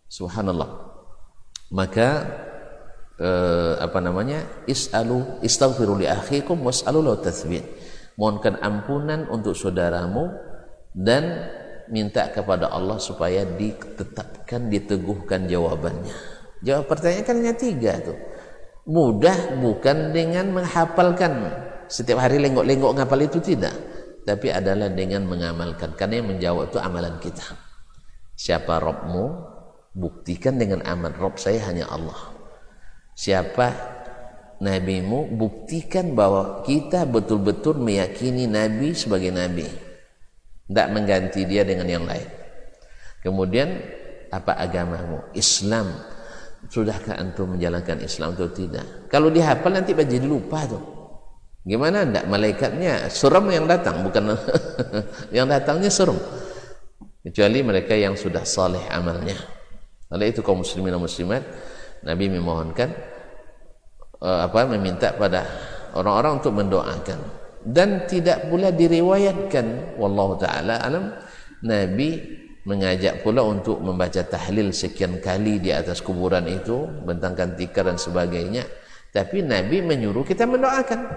Subhanallah. Maka istaghfiru li akhikum was'alu lahu tatsbit. Mohonkan ampunan untuk saudaramu dan minta kepada Allah supaya ditetapkan, diteguhkan jawabannya. Jawab pertanyaan kan hanya 3 tuh. Mudah bukan dengan menghafalkan setiap hari lenggok-lenggok ngapal itu, tidak, tapi adalah dengan mengamalkan. Karena yang menjawab itu amalan kita. Siapa Rabbmu? Buktikan dengan amal. Rabb saya hanya Allah. Siapa nabimu? Buktikan bahwa kita betul-betul meyakini Nabi sebagai Nabi, tidak mengganti dia dengan yang lain. Kemudian apa agamamu? Islam. Sudahkah antum menjalankan Islam atau tidak? Kalau dihafal nanti jadi lupa tuh. Gimana enggak? Malaikatnya suram yang datang, bukan yang datangnya suram. Kecuali mereka yang sudah saleh amalnya. Oleh itu kaum muslimin dan muslimat, Nabi memohonkan meminta pada orang-orang untuk mendoakan. Dan tidak pula diriwayatkan, wallahu taala alam, Nabi mengajak pula untuk membaca tahlil sekian kali di atas kuburan itu, bentangkan tikar dan sebagainya. Tapi Nabi menyuruh kita mendoakan.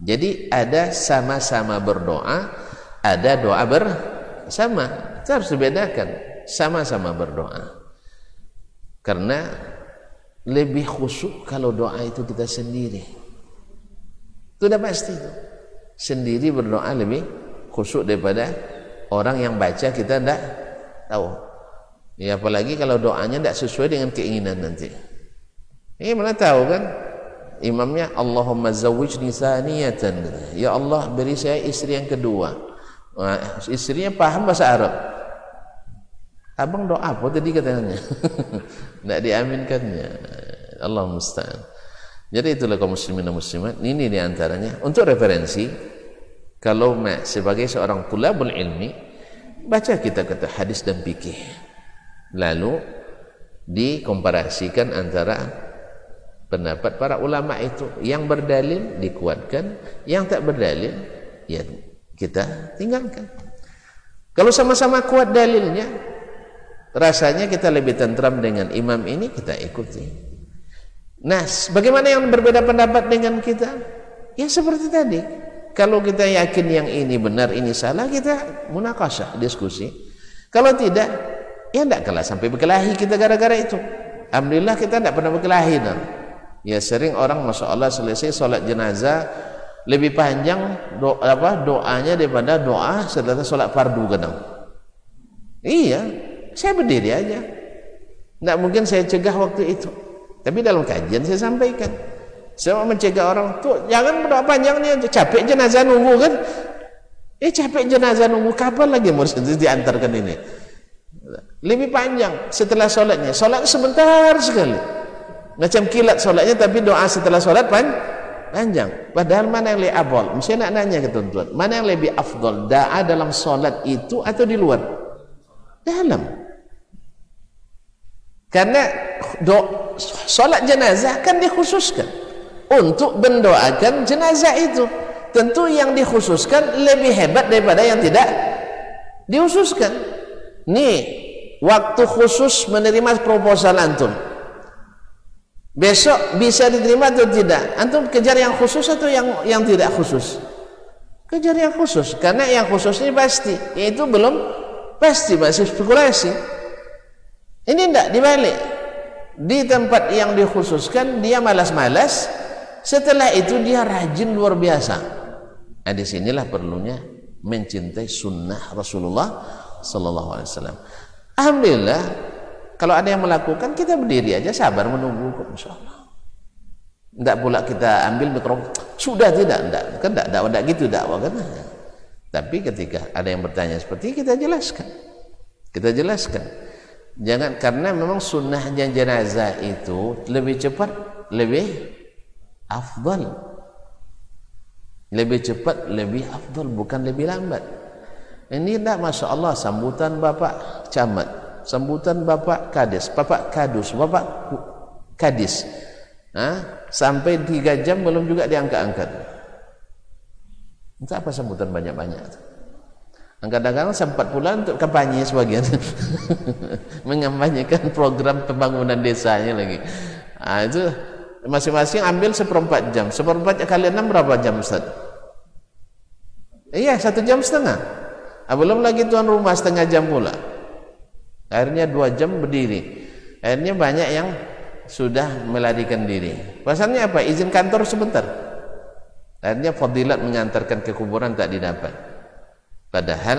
Jadi ada sama-sama berdoa, ada doa bersama. Kita harus dibedakan, sama-sama berdoa. Karena lebih khusyuk kalau doa itu kita sendiri. Itu sudah pasti itu. Sendiri berdoa lebih khusyuk daripada orang yang baca kita tidak tahu. Ya, apalagi kalau doanya tidak sesuai dengan keinginan nanti. Ini mana tahu kan? Imamnya Allahumma zawwijni tsaniyatan. Ya Allah, beri saya istri yang kedua. Nah, istrinya paham bahasa Arab. Abang doa apa tadi katanya? Tidak diaminkannya. Allah musta'an. Jadi itulah kaum muslimin dan muslimat. Ini diantaranya untuk referensi. Kalau sebagai seorang tulabul ilmi, baca kita kata hadis dan fikih, lalu dikomparasikan antara pendapat para ulama itu. Yang berdalil dikuatkan, yang tak berdalil ya kita tinggalkan. Kalau sama-sama kuat dalilnya, rasanya kita lebih tentram dengan imam ini, kita ikuti. Nah, bagaimana yang berbeda pendapat dengan kita? Ya seperti tadi. Kalau kita yakin yang ini benar, ini salah, kita munakasyah, diskusi. Kalau tidak, ya tidak kalah sampai berkelahi kita gara-gara itu. Alhamdulillah kita tidak pernah berkelahi. Nah. Ya sering orang, masya Allah, selesai sholat jenazah lebih panjang doanya daripada doa setelah sholat fardu kadang. Iya, saya berdiri aja. Tidak mungkin saya cegah waktu itu. Tapi dalam kajian saya sampaikan, Saya mau mencegah orang tuh jangan berdoa panjang nih, capek jenazah nunggu kan. Capek jenazah nunggu, kapan lagi mau diantarkan ini? Lebih panjang setelah sholatnya. Sholat sebentar sekali, macam kilat sholatnya, tapi doa setelah sholat panjang. Padahal mana yang lebih afdal? Mesti nak nanya ke tuan-tuan, mana yang lebih afdal, doa dalam sholat itu atau di luar? Dalam. Karena sholat jenazah kan dikhususkan untuk mendoakan jenazah itu. Tentu yang dikhususkan lebih hebat daripada yang tidak dikhususkan. Nih, waktu khusus menerima proposal antum, besok bisa diterima atau tidak? Antum kejar yang khusus atau yang tidak khusus? Kejar yang khusus, karena yang khusus ini pasti, itu belum pasti, masih spekulasi. Ini tidak dibalik. Di tempat yang dikhususkan dia malas-malas, setelah itu dia rajin luar biasa. Nah, disinilah perlunya mencintai sunnah Rasulullah Sallallahu Alaihi Wasallam. Alhamdulillah, kalau ada yang melakukan, kita berdiri aja sabar menunggu, insya Allah. Tidak pula kita ambil mikrofon, sudah tidak kan tidak gitu dakwah kan. Tapi ketika ada yang bertanya seperti kita jelaskan, jangan, karena memang sunnahnya jenazah itu lebih cepat, lebih afdal. Lebih cepat, lebih afdal, bukan lebih lambat. Ini tidak, masya Allah, sambutan bapak camat, sambutan bapak kades, bapak kadus, bapak kadis, sampai 3 jam belum juga diangkat-angkat. Itu apa sambutan banyak-banyak? Kadang-kadang sempat pula untuk kampanye sebagian mengampanyekan program pembangunan desanya lagi. Itu masing-masing ambil 1/4 jam. 1/4 kali 6 berapa jam, Ustaz? Iya, 1,5 jam. Belum lagi tuan rumah setengah jam pula. Akhirnya 2 jam berdiri. Akhirnya banyak yang sudah melarikan diri. Pasalnya apa? Izin kantor sebentar. Akhirnya fadilat mengantarkan ke kuburan tak didapat. Padahal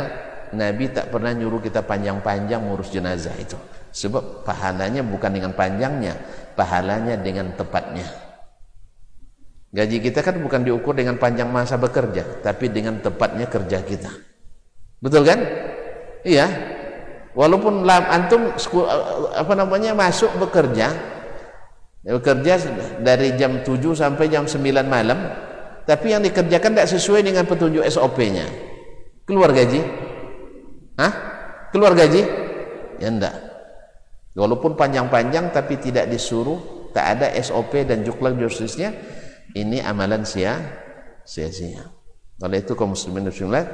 Nabi tak pernah nyuruh kita panjang-panjang ngurus jenazah itu. Sebab pahalanya bukan dengan panjangnya, pahalanya dengan tepatnya. Gaji kita kan bukan diukur dengan panjang masa bekerja, tapi dengan tepatnya kerja kita. Betul kan? Iya. Walaupun antum masuk bekerja dari jam 7 sampai jam 9 malam, tapi yang dikerjakan tidak sesuai dengan petunjuk SOP-nya. Keluar gaji? Keluar gaji? Ya enggak. Walaupun panjang-panjang tapi tidak disuruh, tak ada SOP dan juklan justisnya, ini amalan sia-sia. Oleh itu kaum muslimin dan muslimat,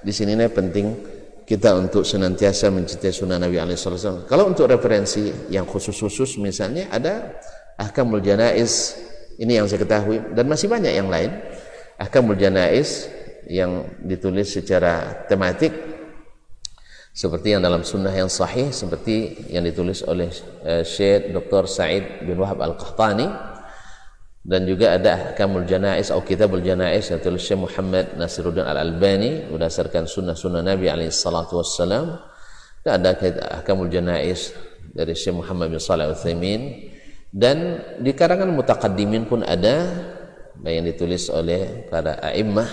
di sini penting kita untuk senantiasa mencintai sunnah Nabi SAW. Kalau untuk referensi yang khusus-khusus, misalnya ada Ahkamul Janaiz, ini yang saya ketahui, dan masih banyak yang lain. Ahkamul Janaiz yang ditulis secara tematik, seperti yang dalam sunnah yang sahih, seperti yang ditulis oleh Syekh Dr. Sa'id bin Wahab Al-Qahtani, dan juga ada Ahkamul Janaiz atau Kitabul Janaiz yang ditulis Syekh Muhammad Nasiruddin Al-Albani berdasarkan sunnah-sunnah Nabi SAW, dan ada Ahkamul Janaiz dari Syekh Muhammad bin Shalih Al-Utsaimin, dan di karangan mutaqaddimin pun ada yang ditulis oleh para a'immah,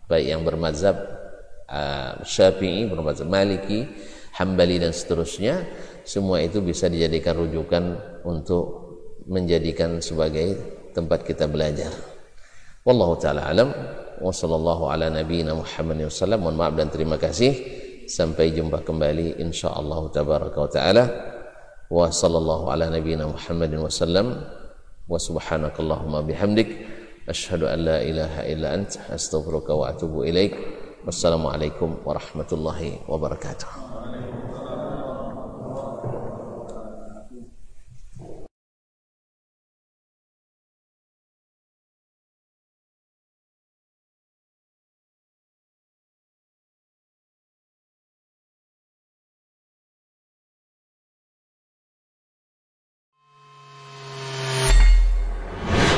baik yang bermazhab Syafi'i, bermazhab Maliki, Hambali dan seterusnya. Semua itu bisa dijadikan rujukan untuk menjadikan sebagai tempat kita belajar. Wallahu taala alam, wa sallallahu ala nabiyyina Muhammadin wasallam. Mohon maaf dan terima kasih. Sampai jumpa kembali insyaallah tabaraka wa taala. Wa sallallahu ala nabiyyina Muhammadin wasallam. Wa subhanakallahumma bihamdik asyhadu an la ilaha illa anta astaghfiruka wa atubu ilaik. Wassalamualaikum warahmatullahi wabarakatuh.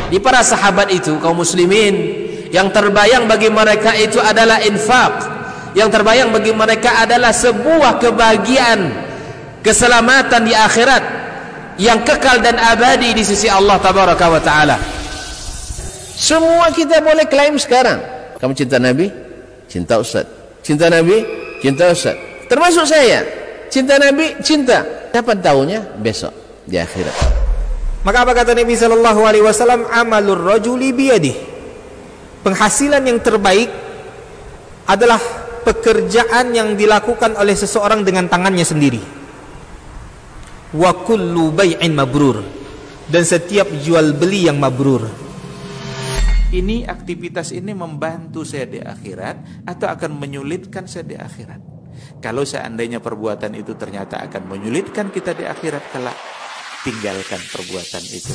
Di para sahabat itu, kaum muslimin, yang terbayang bagi mereka itu adalah infak, yang terbayang bagi mereka adalah sebuah kebahagiaan, keselamatan di akhirat yang kekal dan abadi di sisi Allah tabaraka wa taala. Semua kita boleh klaim sekarang. Kamu cinta Nabi? Cinta Ustaz. Cinta Nabi? Cinta Ustaz. Termasuk saya. Cinta Nabi? Cinta. Kapan tahunya? Besok di akhirat. Maka apa kata Nabi sallallahu alaihi wasallam? Amalur rajuli biyadihi. Penghasilan yang terbaik adalah pekerjaan yang dilakukan oleh seseorang dengan tangannya sendiri. Wa kullu bai'in mabrur. Dan setiap jual beli yang mabrur. Ini aktivitas ini membantu saya di akhirat atau akan menyulitkan saya di akhirat? Kalau seandainya perbuatan itu ternyata akan menyulitkan kita di akhirat kelak, tinggalkan perbuatan itu.